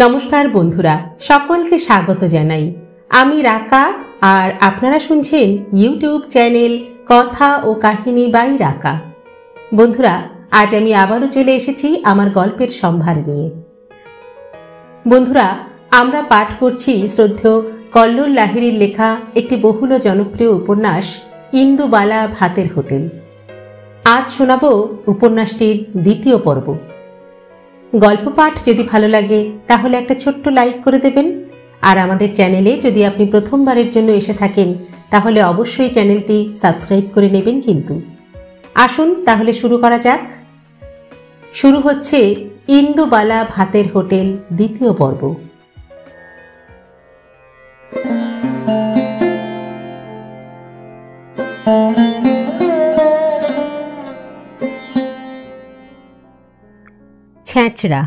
নমস্কার বন্ধুরা, সকলকে স্বাগত জানাই। আমি রাকা আর আপনারা শুনছেন ইউটিউব চ্যানেল কথা ও কাহিনী বাই রাকা। বন্ধুরা, আজ আমি আবারও চলে এসেছি আমার গল্পের সম্ভার নিয়ে। বন্ধুরা, আমরা পাঠ করছি শ্রদ্ধেয় কল্লোল লাহিড়ীর লেখা একটি বহুল জনপ্রিয় উপন্যাস ইন্দুবালা ভাতের হোটেল। আজ শোনাব উপন্যাসটির দ্বিতীয় পর্ব। গল্প পাঠ যদি ভালো লাগে তাহলে একটা ছোট্ট লাইক করে দেবেন, আর আমাদের চ্যানেলে যদি আপনি প্রথমবারের জন্য এসে থাকেন তাহলে অবশ্যই চ্যানেলটি সাবস্ক্রাইব করে নেবেন। কিন্তু আসুন তাহলে শুরু করা যাক। শুরু হচ্ছে ইন্দুবালা ভাতের হোটেল দ্বিতীয় পর্ব। ছেঁচড়া।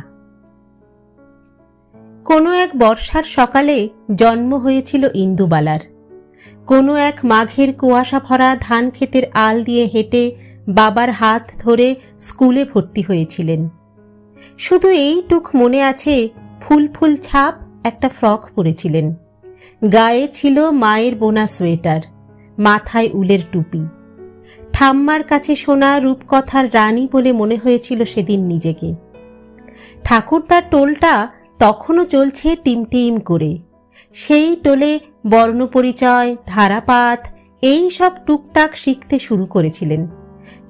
কোনো এক বর্ষার সকালে জন্ম হয়েছিল ইন্দুবালার। কোনো এক মাঘের কুয়াশা ভরা ধান ক্ষেতের আল দিয়ে হেঁটে বাবার হাত ধরে স্কুলে ভর্তি হয়েছিলেন। শুধু এইটুক মনে আছে, ফুল ফুল ছাপ একটা ফ্রক পরেছিলেন। গায়ে ছিল মায়ের বোনা সোয়েটার, মাথায় উলের টুপি। ঠাম্মার কাছে শোনা রূপকথার রানী বলে মনে হয়েছিল সেদিন নিজেকে। ঠাকুরদার টোলটা তখনও চলছে টিমটিম করে। সেই টোলে বর্ণপরিচয়, ধারাপাত এই সব টুকটাক শিখতে শুরু করেছিলেন,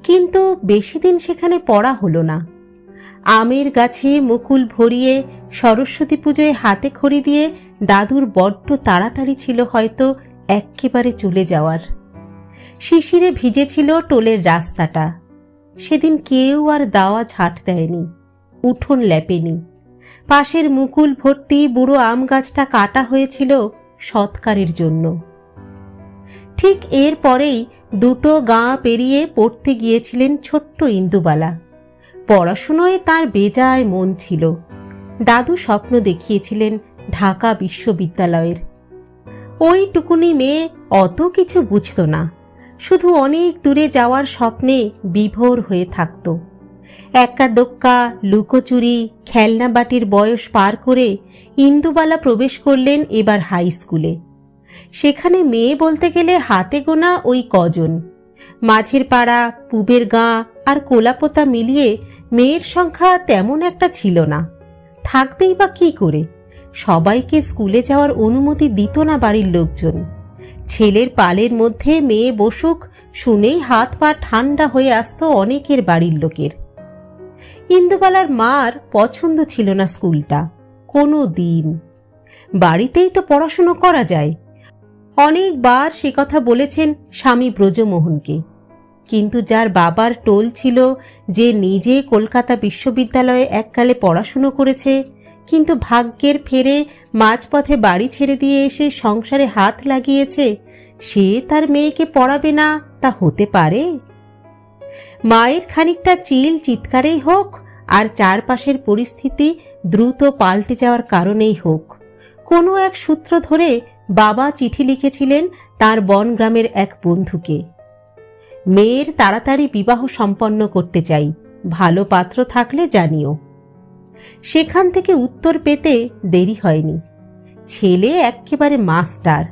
কিন্তু বেশি দিন সেখানে পড়া হলো না। আমের গাছে মুকুল ভরিয়ে সরস্বতী পুজোয় হাতে খড়ি দিয়ে দাদুর বড্ড তাড়াতাড়ি ছিল হয়তো এক্কেবারে চলে যাওয়ার। শিশিরে ভিজেছিল টোলের রাস্তাটা। সেদিন কেউ আর দাওয়া ঝাঁট দেয়নি, উঠোন লেপেনি। পাশের মুকুল ভর্তি বুড়ো আম গাছটা কাটা হয়েছিল সৎকারের জন্য। ঠিক এর পরেই দুটো গাঁ পেরিয়ে পড়তে গিয়েছিলেন ছোট্ট ইন্দুবালা। পড়াশুনোয় তার বেজায় মন ছিল। দাদু স্বপ্ন দেখিয়েছিলেন ঢাকা বিশ্ববিদ্যালয়ের। ওই টুকুনি মেয়ে অত কিছু বুঝত না, শুধু অনেক দূরে যাওয়ার স্বপ্নে বিভোর হয়ে থাকত। এক্কা দোক্কা, লুকোচুরি, খেলনা বাটির বয়স পার করে ইন্দুবালা প্রবেশ করলেন এবার হাই স্কুলে। সেখানে মেয়ে বলতে গেলে হাতে গোনা ওই কজন। মাঝের পাড়া, পুবের গাঁ আর কোলাপোতা মিলিয়ে মেয়ের সংখ্যা তেমন একটা ছিল না। থাকবেই বা কি করে? সবাইকে স্কুলে যাওয়ার অনুমতি দিত না বাড়ির লোকজন। ছেলের পালের মধ্যে মেয়ে বসুক শুনেই হাত পা ঠান্ডা হয়ে আসত অনেকের বাড়ির লোকের। ইন্দুবালার মার পছন্দ ছিল না স্কুলটা কোনো দিন। বাড়িতেই তো পড়াশুনো করা যায়। অনেকবার সে কথা বলেছেন স্বামী ব্রজমোহনকে, কিন্তু যার বাবার টোল ছিল, যে নিজে কলকাতা বিশ্ববিদ্যালয়ে এককালে পড়াশুনো করেছে, কিন্তু ভাগ্যের ফেরে মাঝপথে বাড়ি ছেড়ে দিয়ে এসে সংসারে হাত লাগিয়েছে, সে তার মেয়েকে পড়াবে না তা হতে পারে? মায়ের খানিকটা চিল চিৎকারেই হোক আর চারপাশের পরিস্থিতি দ্রুত পাল্টে যাওয়ার কারণেই হোক, কোনো এক সূত্র ধরে বাবা চিঠি লিখেছিলেন তার বনগ্রামের এক বন্ধুকে। মেয়ের তাড়াতাড়ি বিবাহ সম্পন্ন করতে চাই, ভালো পাত্র থাকলে জানিও। সেখান থেকে উত্তর পেতে দেরি হয়নি। ছেলে একেবারে মাস্টার,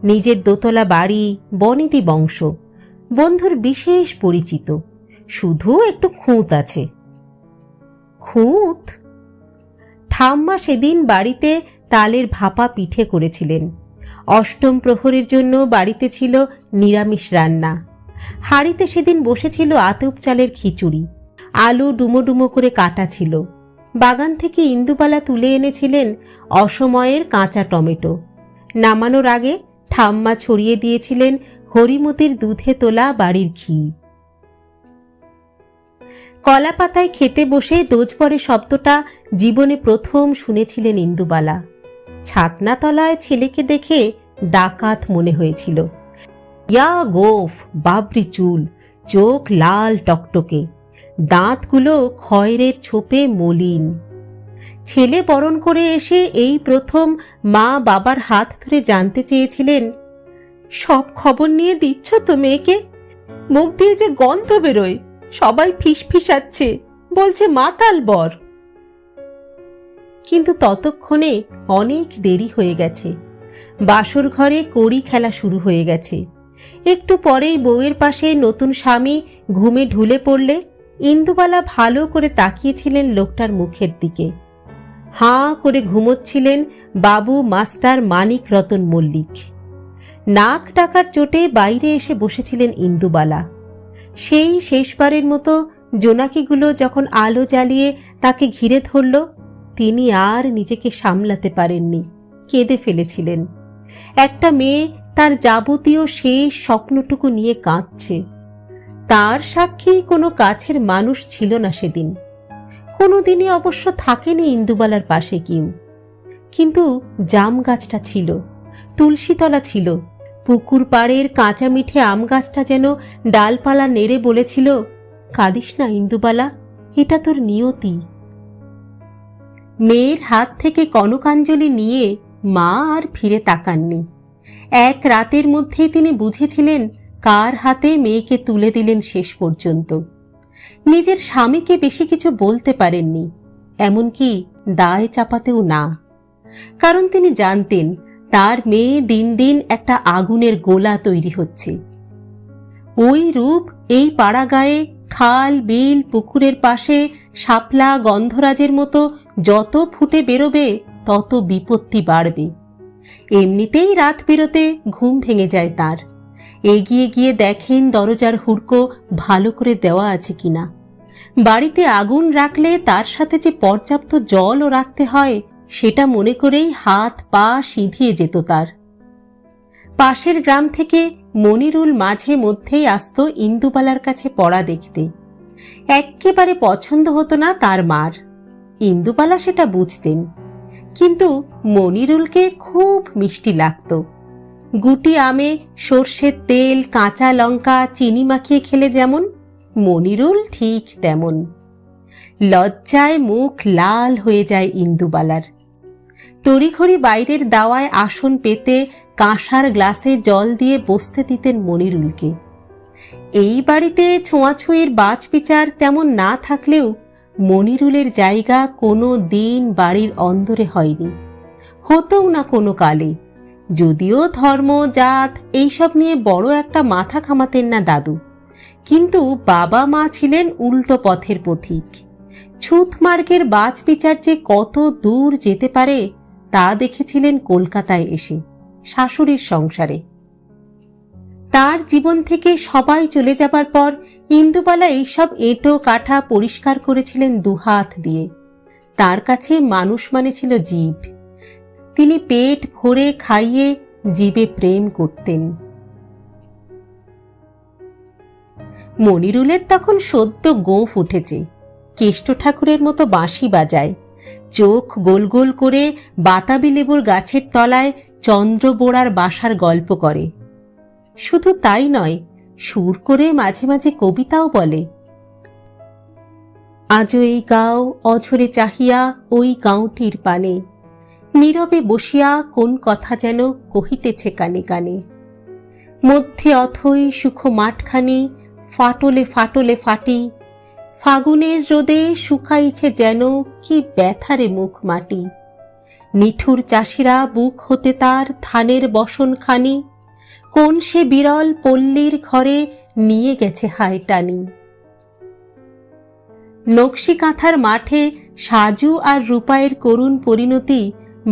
নিজের দোতলা বাড়ি, বনেদি বংশ, বন্ধুর বিশেষ পরিচিত, শুধু একটু খুঁত আছে। খুঁত? ঠাম্মা সেদিন বাড়িতে তালের ভাপা পিঠে করেছিলেন। অষ্টম প্রহরের জন্য বাড়িতে ছিল নিরামিষ রান্না। হাঁড়িতে সেদিন বসেছিল আতপ চালের খিচুড়ি, আলু ডুমো ডুমো করে কাটা ছিল। বাগান থেকে ইন্দুবালা তুলে এনেছিলেন অসময়ের কাঁচা টমেটো। নামানোর আগে ঠাম্মা ছড়িয়ে দিয়েছিলেন হরিমতির দুধে তোলা বাড়ির ঘি। কলা পাতায় খেতে বসে দোজপরে শব্দটা জীবনে প্রথম শুনেছিলেন ইন্দুবালা। ছাতনাতলায় ছেলেকে দেখে ডাকাত মনে হয়েছিল। ইয়া গোফ, বাবরি চুল, চোখ লাল টকটকে, দাঁতগুলো খয়েরের ছোপে মলিন। ছেলে বরণ করে এসে এই প্রথম মা বাবার হাত ধরে জানতে চেয়েছিলেন, সব খবর নিয়ে দিচ্ছ তো মেয়েকে? মুখ দিয়ে যে গন্ধ বেরোয়, সবাই ফিসফিসাচ্ছে, বলছে মাতাল বর। কিন্তু ততক্ষণে অনেক দেরি হয়ে গেছে। বাসর ঘরে কড়ি খেলা শুরু হয়ে গেছে। একটু পরেই বউয়ের পাশে নতুন স্বামী ঘুমে ঢুলে পড়লে ইন্দুবালা ভালো করে তাকিয়েছিলেন লোকটার মুখের দিকে। হাঁ করে ঘুমোচ্ছিলেন বাবু মাস্টার মানিক রতন মল্লিক। নাক ডাকার চোটে বাইরে এসে বসেছিলেন ইন্দুবালা। সেই শেষবারের মতো জোনাকিগুলো যখন আলো জ্বালিয়ে তাকে ঘিরে ধরল, তিনি আর নিজেকে সামলাতে পারেননি, কেঁদে ফেলেছিলেন। একটা মেয়ে তার যাবতীয় শেষ স্বপ্নটুকু নিয়ে কাঁদছে। তার সাক্ষী কোনো কাছের মানুষ ছিল না সেদিন। কোনোদিনই অবশ্য থাকেনি ইন্দুবালার পাশে কেউ। কিন্তু জাম গাছটা ছিল, তুলসীতলা ছিল, পুকুর পাড়ের কাঁচা মিঠে আম গাছটা যেন ডালপালা নেড়ে বলেছিল, কাঁদিস না ইন্দুবালা, এটা তোর নিয়তি। মেয়ের হাত থেকে কনকাঞ্জলি নিয়ে মা আর ফিরে তাকাননি। এক রাতের মধ্যেই তিনি বুঝেছিলেন কার হাতে মেয়েকে তুলে দিলেন শেষ পর্যন্ত। নিজের স্বামীকে বেশি কিছু বলতে পারেননি, এমনকি দায় চাপাতেও না। কারণ তিনি জানতেন তার মেয়ে দিন দিন একটা আগুনের গোলা তৈরি হচ্ছে। ওই রূপ এই পাড়া গায়ে খাল বিল পুকুরের পাশে শাপলা গন্ধরাজের মতো যত ফুটে বেরোবে তত বিপত্তি বাড়বে। এমনিতেই রাত বেরোতে ঘুম ভেঙে যায় তার। এগিয়ে গিয়ে দেখেন দরজার হুড়কো ভালো করে দেওয়া আছে কিনা। বাড়িতে আগুন রাখলে তার সাথে যে পর্যাপ্ত জলও রাখতে হয় সেটা মনে করেই হাত পা সিঁধিয়ে যেত তার। পাশের গ্রাম থেকে মনিরুল মাঝে মধ্যেই আসত ইন্দুবালার কাছে পড়া দেখতে। এক্কেবারে পছন্দ হতো না তার মার, ইন্দুবালা সেটা বুঝতেন। কিন্তু মনিরুলকে খুব মিষ্টি লাগত। গুটি আমে সর্ষের তেল কাঁচা লঙ্কা চিনি মাখিয়ে খেলে যেমন, মনিরুল ঠিক তেমন। লজ্জায় মুখ লাল হয়ে যায় ইন্দুবালার। তড়িঘড়ি বাইরের দাওয়ায় আসন পেতে কাঁসার গ্লাসে জল দিয়ে বসতে দিতেন মনিরুলকে। এই বাড়িতে ছোঁয়াছুঁয়ির বাজ বিচার তেমন না থাকলেও মনিরুলের জায়গা কোনো দিন বাড়ির অন্দরে হয়নি, হতও না কোনো কালে। যদিও ধর্ম জাত এইসব নিয়ে বড় একটা মাথা ঘামাতেন না দাদু, কিন্তু বাবা মা ছিলেন উল্টো পথের পথিক। ছুঁতমার্গের বাজ বিচার যে কত দূর যেতে পারে তা দেখেছিলেন কলকাতায় এসে, শাশুড়ির সংসারে। তার জীবন থেকে সবাই চলে যাবার পর ইন্দুবালা এইসব এঁটো কাঠা পরিষ্কার করেছিলেন দুহাত দিয়ে। তার কাছে মানুষ মানে ছিল জীব। তিনি পেট ভরে খাইয়ে জীবে প্রেম করতেন। মনিরুলের তখন সদ্য গোঁফ উঠেছে, কেষ্ট ঠাকুরের মতো বাঁশি বাজায়, চোখ গোল গোল করে বাতাবি লেবুর গাছের তলায় চন্দ্রবোড়ার বাসার গল্প করে। শুধু তাই নয়, সুর করে মাঝে মাঝে কবিতাও বলে। আজও এই গাঁও অঝরে চাহিয়া ওই গাঁওটির পানে, নীরবে বসিয়া কোন কথা যেন কহিতেছে কানে কানে। মধ্যে অথই সুখ মাঠখানি ফাটলে ফাটলে ফাটি, ফাগুনের রোদে শুকাইছে যেন কি ব্যথারে মুখ মাটি। নিঠুর চাষিরা বুক হতে তার ধানের বসনখানি, কোন সে বিরল পল্লীর ঘরে নিয়ে গেছে হায় টানি। নকশি কাঁথার মাঠে সাজু আর রূপায়ের করুণ পরিণতি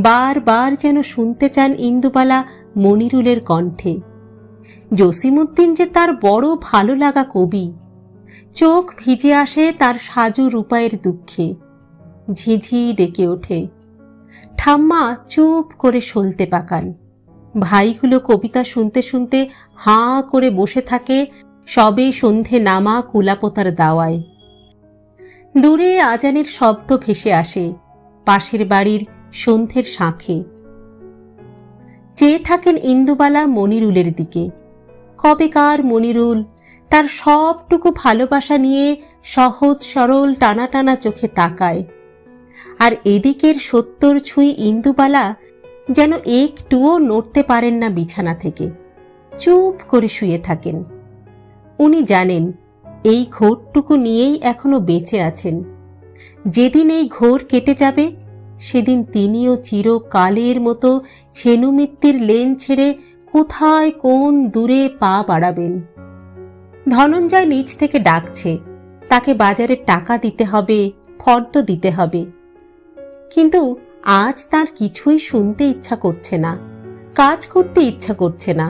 বারবার যেন শুনতে চান ইন্দুবালা মনিরুলের কণ্ঠে। জসিমউদ্দিন যে তার বড় ভালো লাগা কবি। চোখ ভিজে আসে তার সাজু রূপায়ের দুঃখে, ঝিঝি ডেকে ওঠে। ঠাম্মা চুপ করে সলতে পাকান। ভাইগুলো কবিতা শুনতে শুনতে হাঁ করে বসে থাকে সবে সন্ধে নামা কুলাপোতার দাওয়ায়। দূরে আজানের শব্দ ভেসে আসে পাশের বাড়ির সন্ধ্যের শাঁখে। চেয়ে থাকেন ইন্দুবালা মনিরুলের দিকে। কবেকার মনিরুল তার সবটুকু ভালোবাসা নিয়ে সহজ সরল টানা টানা চোখে তাকায়। আর এদিকের ৭০ ছুঁই ইন্দুবালা যেন একটুও নড়তে পারেন না বিছানা থেকে, চুপ করে শুয়ে থাকেন। উনি জানেন এই ঘোরটুকু নিয়েই এখনো বেঁচে আছেন। যেদিন এই ঘোর কেটে যাবে সেদিন তিনিও চিরকালের মতো ছেনুমিত্তির লেন ছেড়ে কোথায় কোন দূরে পা বাড়াবেন। ধনঞ্জয় নিচ থেকে ডাকছে, তাকে বাজারের টাকা দিতে হবে, ফর্দ দিতে হবে। কিন্তু আজ তার কিছুই শুনতে ইচ্ছা করছে না, কাজ করতে ইচ্ছা করছে না।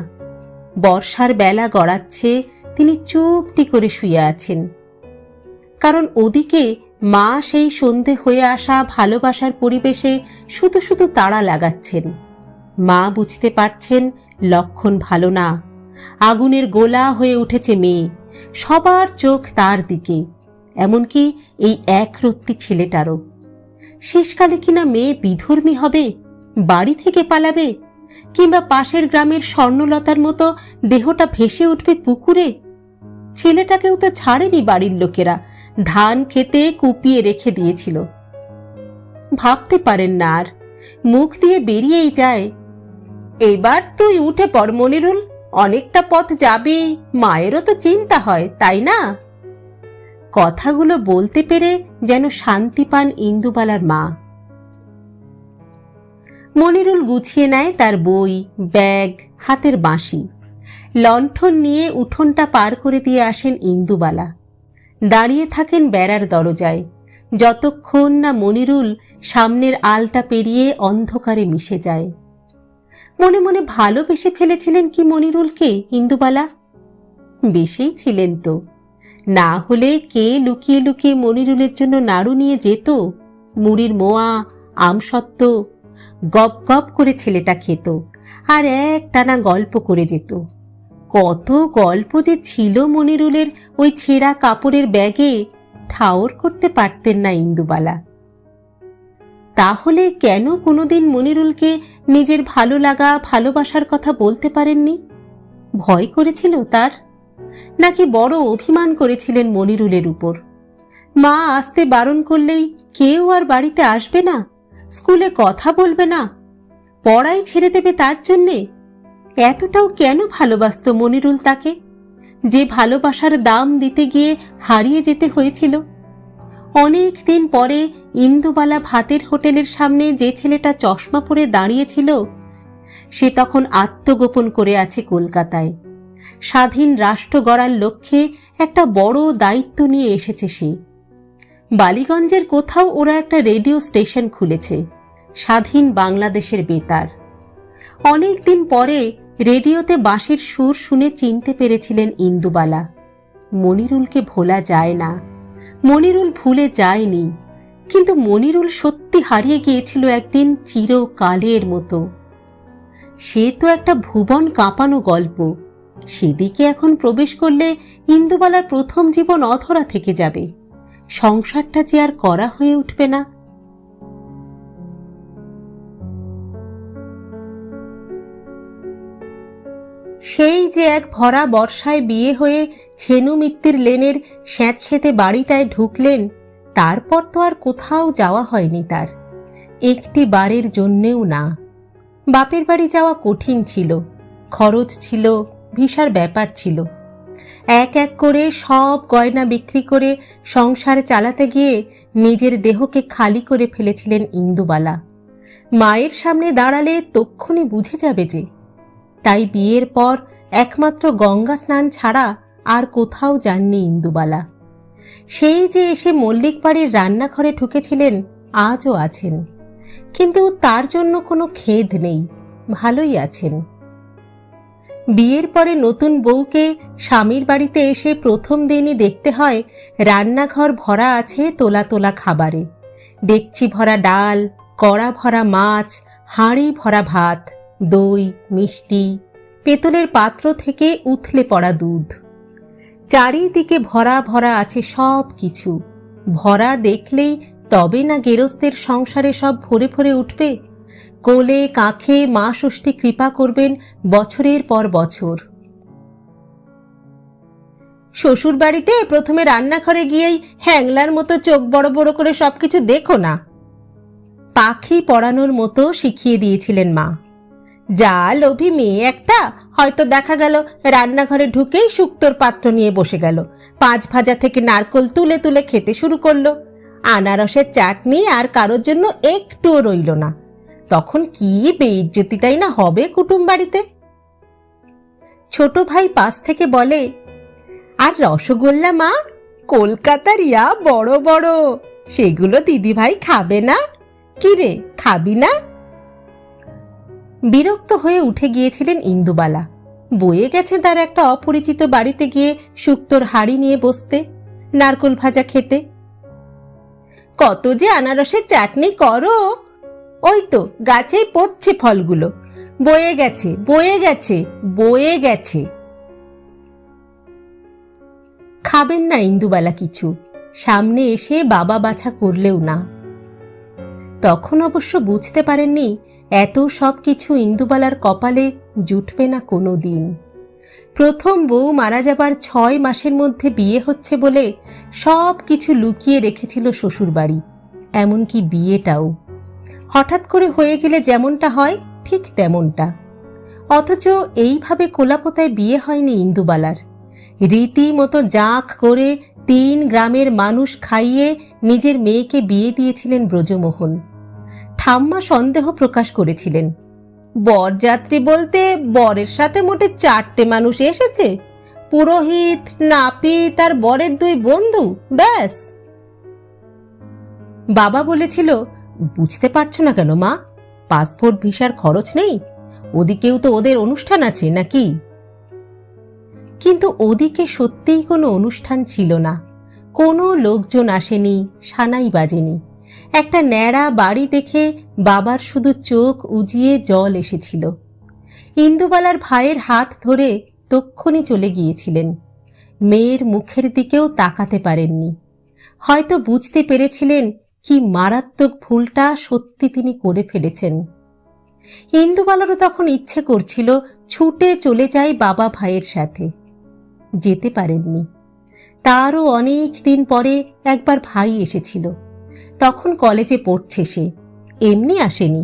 বর্ষার বেলা গড়াচ্ছে, তিনি চুপটি করে শুয়ে আছেন। কারণ ওদিকে মা সেই সন্ধে হয়ে আসা ভালোবাসার পরিবেশে শুধু শুধু তাড়া লাগাচ্ছেন। মা বুঝতে পারছেন লক্ষণ ভালো না। আগুনের গোলা হয়ে উঠেছে মেয়ে, সবার চোখ তার দিকে, এমনকি এই একরত্তি ছেলেটারও। শেষকালে কিনা মেয়ে বিধর্মী হবে, বাড়ি থেকে পালাবে, কিংবা পাশের গ্রামের স্বর্ণলতার মতো দেহটা ভেসে উঠবে পুকুরে। ছেলেটাকেও তো ছাড়েনি বাড়ির লোকেরা, ধান খেতে কুপিয়ে রেখে দিয়েছিল। ভাবতে পারেন না আর, মুখ দিয়ে বেরিয়েই যায়, এবার তুই উঠে পড় মনিরুল, অনেকটা পথ যাবি, মায়েরও তো চিন্তা হয়, তাই না? কথাগুলো বলতে পেরে যেন শান্তি পান ইন্দুবালার মা। মনিরুল গুছিয়ে নেয় তার বই, ব্যাগ, হাতের বাঁশি। লণ্ঠন নিয়ে উঠোনটা পার করে দিয়ে আসেন ইন্দুবালা। দাঁড়িয়ে থাকেন বেড়ার দরজায়, যতক্ষণ না মনিরুল সামনের আলটা পেরিয়ে অন্ধকারে মিশে যায়। মনে মনে ভালোবেসে ফেলেছিলেন কি মনিরুলকে ইন্দুবালা? বেশেই ছিলেন তো, না হলে কে লুকিয়ে লুকিয়ে মনিরুলের জন্য নাড়ু নিয়ে যেত, মুড়ির মোয়া, আমসত্ত্ব। গপ গপ করে ছেলেটা খেত আর এক টানা গল্প করে যেত। কত গল্প যে ছিল মনিরুলের ওই ছেঁড়া কাপড়ের ব্যাগে, ঠাওর করতে পারতেন না ইন্দুবালা। তাহলে কেন কোনোদিন মনিরুলকে নিজের ভালো লাগা, ভালোবাসার কথা বলতে পারেননি? ভয় করেছিল তার? নাকি বড় অভিমান করেছিলেন মনিরুলের উপর? মা আসতে বারণ করলেই কেউ আর বাড়িতে আসবে না, স্কুলে কথা বলবে না, পড়াই ছেড়ে দেবে তার জন্যে? এতটাও কেন ভালোবাসত মনিরুল তাকে, যে ভালোবাসার দাম দিতে গিয়ে হারিয়ে যেতে হয়েছিল? অনেক দিন পরে ইন্দুবালা ভাতের হোটেলের সামনে যে ছেলেটা চশমা পরে দাঁড়িয়েছিল, সে তখন আত্মগোপন করে আছে কলকাতায়। স্বাধীন রাষ্ট্র গড়ার লক্ষ্যে একটা বড় দায়িত্ব নিয়ে এসেছে সে। বালিগঞ্জের কোথাও ওরা একটা রেডিও স্টেশন খুলেছে, স্বাধীন বাংলাদেশের বেতার। অনেক দিন পরে রেডিওতে বাঁশির সুর শুনে চিনতে পেরেছিলেন ইন্দুবালা। মনিরুলকে ভোলা যায় না, মনিরুল ভুলে যায়নি, কিন্তু মনিরুল সত্যি হারিয়ে গিয়েছিল একদিন চিরকালের মতো। সে তো একটা ভুবন কাঁপানো গল্প, সেদিকে এখন প্রবেশ করলে ইন্দুবালার প্রথম জীবন অধরা থেকে যাবে, সংসারটা যে আর করা হয়ে উঠবে না। সেই যে এক ভরা বর্ষায় বিয়ে হয়ে ছেনুমিত্তির লেনের স্যাঁতসেঁতে বাড়িটায় ঢুকলেন, তারপর তো আর কোথাও যাওয়া হয়নি তার, একটি বারের জন্যেও না। বাপের বাড়ি যাওয়া কঠিন ছিল, খরচ ছিল, ভিসার ব্যাপার ছিল। এক এক করে সব গয়না বিক্রি করে সংসার চালাতে গিয়ে নিজের দেহকে খালি করে ফেলেছিলেন ইন্দুবালা। মায়ের সামনে দাঁড়ালে তক্ষুনি বুঝে যাবে যে। তাই বিয়ের পর একমাত্র গঙ্গা স্নান ছাড়া আর কোথাও যাননি ইন্দুবালা। সেই যে এসে মল্লিক বাড়ির রান্নাঘরে ঢুকেছিলেন, আজও আছেন, কিন্তু তার জন্য কোনো খেদ নেই, ভালোই আছেন। বিয়ের পরে নতুন বউকে স্বামীর বাড়িতে এসে প্রথম দিনই দেখতে হয় রান্নাঘর ভরা আছে তোলা তোলা খাবারে, ডেকচি ভরা ডাল, কড়া ভরা মাছ, হাঁড়ি ভরা ভাত, দই, মিষ্টি, পেতলের পাত্র থেকে উথলে পড়া দুধ। চারিদিকে ভরা ভরা আছে সব কিছু। ভরা দেখলেই তবে না গেরস্তের সংসারে সব ভরে ভরে উঠবে। কোলে কাঁখে মা ষষ্ঠী কৃপা করবেন বছরের পর বছর। শ্বশুর বাড়িতে প্রথমে রান্নাঘরে গিয়েই হ্যাংলার মতো চোখ বড় বড় করে সবকিছু দেখো না, পাখি পড়ানোর মতো শিখিয়ে দিয়েছিলেন মা। যা লোভী মেয়ে একটা, হয়তো দেখা গেল রান্নাঘরে ঢুকেই শুক্তোর পাত্র নিয়ে বসে গেল, পাঁচ ভাজা থেকে নারকোল তুলে তুলে খেতে শুরু করলো। আনারসের চাটনি আর কারোর জন্য একটুও রইল না। তখন কি বেইজ্জতিটাই না হবে কুটুম বাড়িতে। ছোট ভাই পাশ থেকে বলে, আর রসগোল্লা মা, কলকাতার ইয়া বড় বড়, সেগুলো দিদি ভাই খাবে না? কি রে, খাবি না? বিরক্ত হয়ে উঠে গিয়েছিলেন ইন্দুবালা। বয়ে গেছে তার একটা অপরিচিত বাড়িতে গিয়ে শুক্তোর হাড়ি নিয়ে বসতে, নারকোল ভাজা খেতে। কত যে আনারসের চাটনি করো, ওই তো গাছেই পড়ছে ফলগুলো, বয়ে গেছে বয়ে গেছে বয়ে গেছে। খাবেন না ইন্দুবালা কিছু, সামনে এসে বাবা বাছা করলেও না। তখন অবশ্য বুঝতে পারেননি এত সব কিছু ইন্দুবালার কপালে জুটবে না কোনো দিন। প্রথম বউ মারা যাবার 6 মাসের মধ্যে বিয়ে হচ্ছে বলে সব কিছু লুকিয়ে রেখেছিল শ্বশুরবাড়ি, এমনকি বিয়েটাও। হঠাৎ করে হয়ে গেলে যেমনটা হয় ঠিক তেমনটা। অথচ এইভাবে কোলাপোতায় বিয়ে হয়নি ইন্দুবালার। রীতিমতো জাঁক করে 3 গ্রামের মানুষ খাইয়ে নিজের মেয়েকে বিয়ে দিয়েছিলেন ব্রজমোহন। ঠাম্মা সন্দেহ প্রকাশ করেছিলেন, বরযাত্রী বলতে বরের সাথে মোটে 4টে মানুষ এসেছে, পুরোহিত, নাপিত আর বরের 2 বন্ধু, ব্যাস। বাবা বলেছিল, বুঝতে পারছো না কেন মা, পাসপোর্ট ভিসার খরচ নেই, ওদিকেও তো ওদের অনুষ্ঠান আছে নাকি? কিন্তু ওদিকে সত্যিই কোনো অনুষ্ঠান ছিল না, কোনো লোকজন আসেনি, সানাই বাজেনি। একটা ন্যাড়া বাড়ি দেখে বাবার শুধু চোখ উজিয়ে জল এসেছিল। ইন্দুবালার ভাইয়ের হাত ধরে তক্ষুনি চলে গিয়েছিলেন। মেয়ের মুখের দিকেও তাকাতে পারেননি। হয়তো বুঝতে পেরেছিলেন কি মারাত্মক ভুলটা সত্যি তিনি করে ফেলেছেন। ইন্দুবালারও তখন ইচ্ছে করছিল ছুটে চলে যায় বাবা ভাইয়ের সাথে, যেতে পারেননি। তারও অনেক দিন পরে একবার ভাই এসেছিল, তখন কলেজে পড়ছে সে, এমনি আসেনি,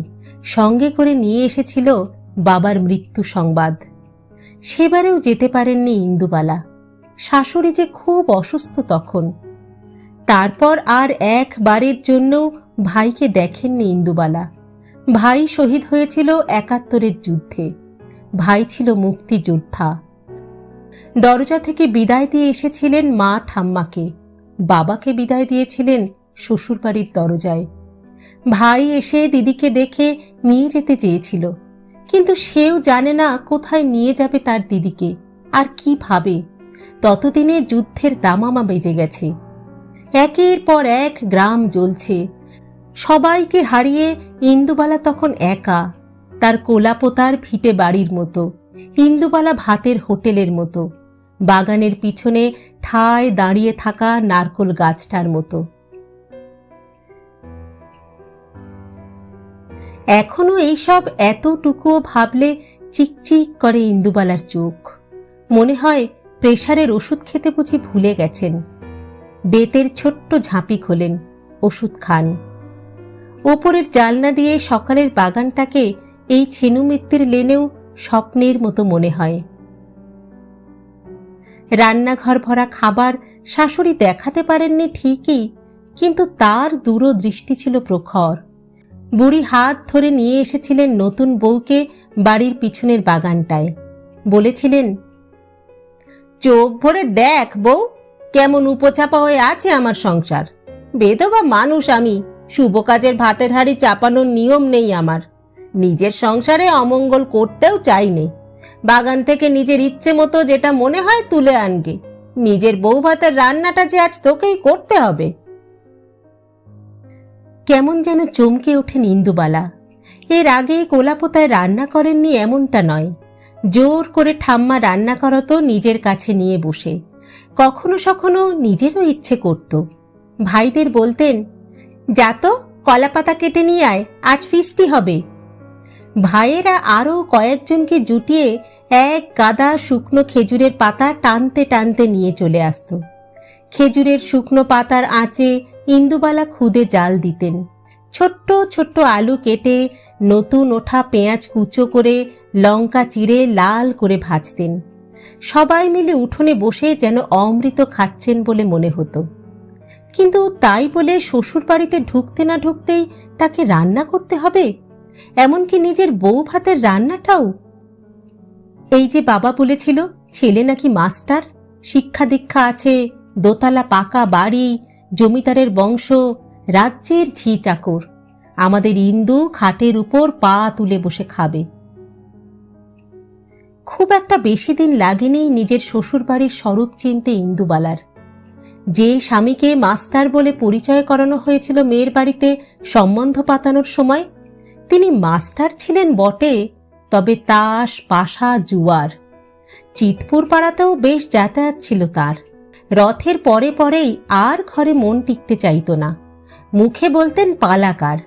সঙ্গে করে নিয়ে এসেছিল বাবার মৃত্যু সংবাদ। সেবারেও যেতে পারেননি ইন্দুবালা, শাশুড়ি যে খুব অসুস্থ তখন। তারপর আর একবারের জন্য ভাইকে দেখেননি ইন্দুবালা। ভাই শহীদ হয়েছিল 71-এর যুদ্ধে, ভাই ছিল মুক্তিযোদ্ধা। দরজা থেকে বিদায় দিয়ে এসেছিলেন মা ঠাম্মাকে, বাবাকে বিদায় দিয়েছিলেন শ্বশুরবাড়ির দরজায়। ভাই এসে দিদিকে দেখে নিয়ে যেতে চেয়েছিল, কিন্তু সেও জানে না কোথায় নিয়ে যাবে তার দিদিকে, আর কিভাবে। ততদিনে যুদ্ধের দামামা বেজে গেছে, একের পর এক গ্রাম জ্বলছে। সবাইকে হারিয়ে ইন্দুবালা তখন একা, তার কোলাপোতার ভিটে বাড়ির মতো, ইন্দুবালা ভাতের হোটেলের মতো, বাগানের পিছনে ঠায় দাঁড়িয়ে থাকা নারকোল গাছটার মতো। এখনো এইসব এতটুকুও ভাবলে চিকচিক করে ইন্দুবালার চোখ। মনে হয় প্রেসারের ওষুধ খেতে বুঝি ভুলে গেছেন। বেতের ছোট্ট ঝাঁপি খোলেন, ওষুধ খান। ওপরের জালনা দিয়ে সকালের বাগানটাকে এই ছেনুমিত্তির লেনেও স্বপ্নের মতো মনে হয়। রান্নাঘর ভরা খাবার শাশুড়ি দেখাতে পারেননি ঠিকই, কিন্তু তার দূরদৃষ্টি ছিল প্রখর। বুড়ি হাত ধরে নিয়ে এসেছিলেন নতুন বউকে বাড়ির পিছনের বাগানটায়। বলেছিলেন, চোখ ভরে দেখ বউ, কেমন উপচাপা হয়ে আছে আমার সংসার। বেধবা মানুষ আমি, শুভ কাজের ভাতের হাঁড়ি চাপানোর নিয়ম নেই আমার। নিজের সংসারে অমঙ্গল করতেও চাইনে। বাগান থেকে নিজের ইচ্ছে মতো যেটা মনে হয় তুলে আনগে। নিজের বউ ভাতের রান্নাটা যে আজ তোকেই করতে হবে। কেমন যেন চমকে ওঠেন ইন্দুবালা। এর আগে কোলাপোতায় রান্না করেননি এমনটা নয়, জোর করে ঠাম্মা রান্না করাতো নিজের কাছে নিয়ে বসে। কখনো সখনো নিজেরও ইচ্ছে করত। ভাইদের বলতেন, যা তো কলাপাতা কেটে নিয়ে আয়, আজ ফিস্টি হবে। ভাইয়েরা আরও কয়েকজনকে জুটিয়ে এক গাদা শুকনো খেজুরের পাতা টানতে টানতে নিয়ে চলে আসত। খেজুরের শুকনো পাতার আঁচে ইন্দুবালা খুদে জাল দিতেন। ছোট্ট ছোট্ট আলু কেটে, নতুন ওঠা পেঁয়াজ কুচো করে, লঙ্কা চিরে লাল করে ভাজতেন। সবাই মিলে উঠোনে বসে যেন অমৃত খাচ্ছেন বলে মনে হতো। কিন্তু তাই বলে শ্বশুর বাড়িতে ঢুকতে না ঢুকতেই তাকে রান্না করতে হবে, এমনকি নিজের বউ ভাতের রান্নাটাও। এই যে বাবা বলেছিল ছেলে নাকি মাস্টার, শিক্ষা দীক্ষা আছে, দোতলা পাকা বাড়ি, জমিদারের বংশ, রাজ্যের ঝি চাকর, আমাদের ইন্দু খাটের উপর পা তুলে বসে খাবে। খুব একটা বেশি দিন লাগেনি নিজের শ্বশুর বাড়ির স্বরূপ চিনতে ইন্দুবালার। যে স্বামীকে মাস্টার বলে পরিচয় করানো হয়েছিল মেয়ের বাড়িতে সম্বন্ধ পাতানোর সময়, তিনি মাস্টার ছিলেন বটে, তবে তাস পাশা জুয়ার। চিতপুর পাড়াতেও বেশ যাতায়াত ছিল তার। রথের পরে পরেই আর ঘরে মন টিকতে চাইত না। মুখে বলতেন পালাকার,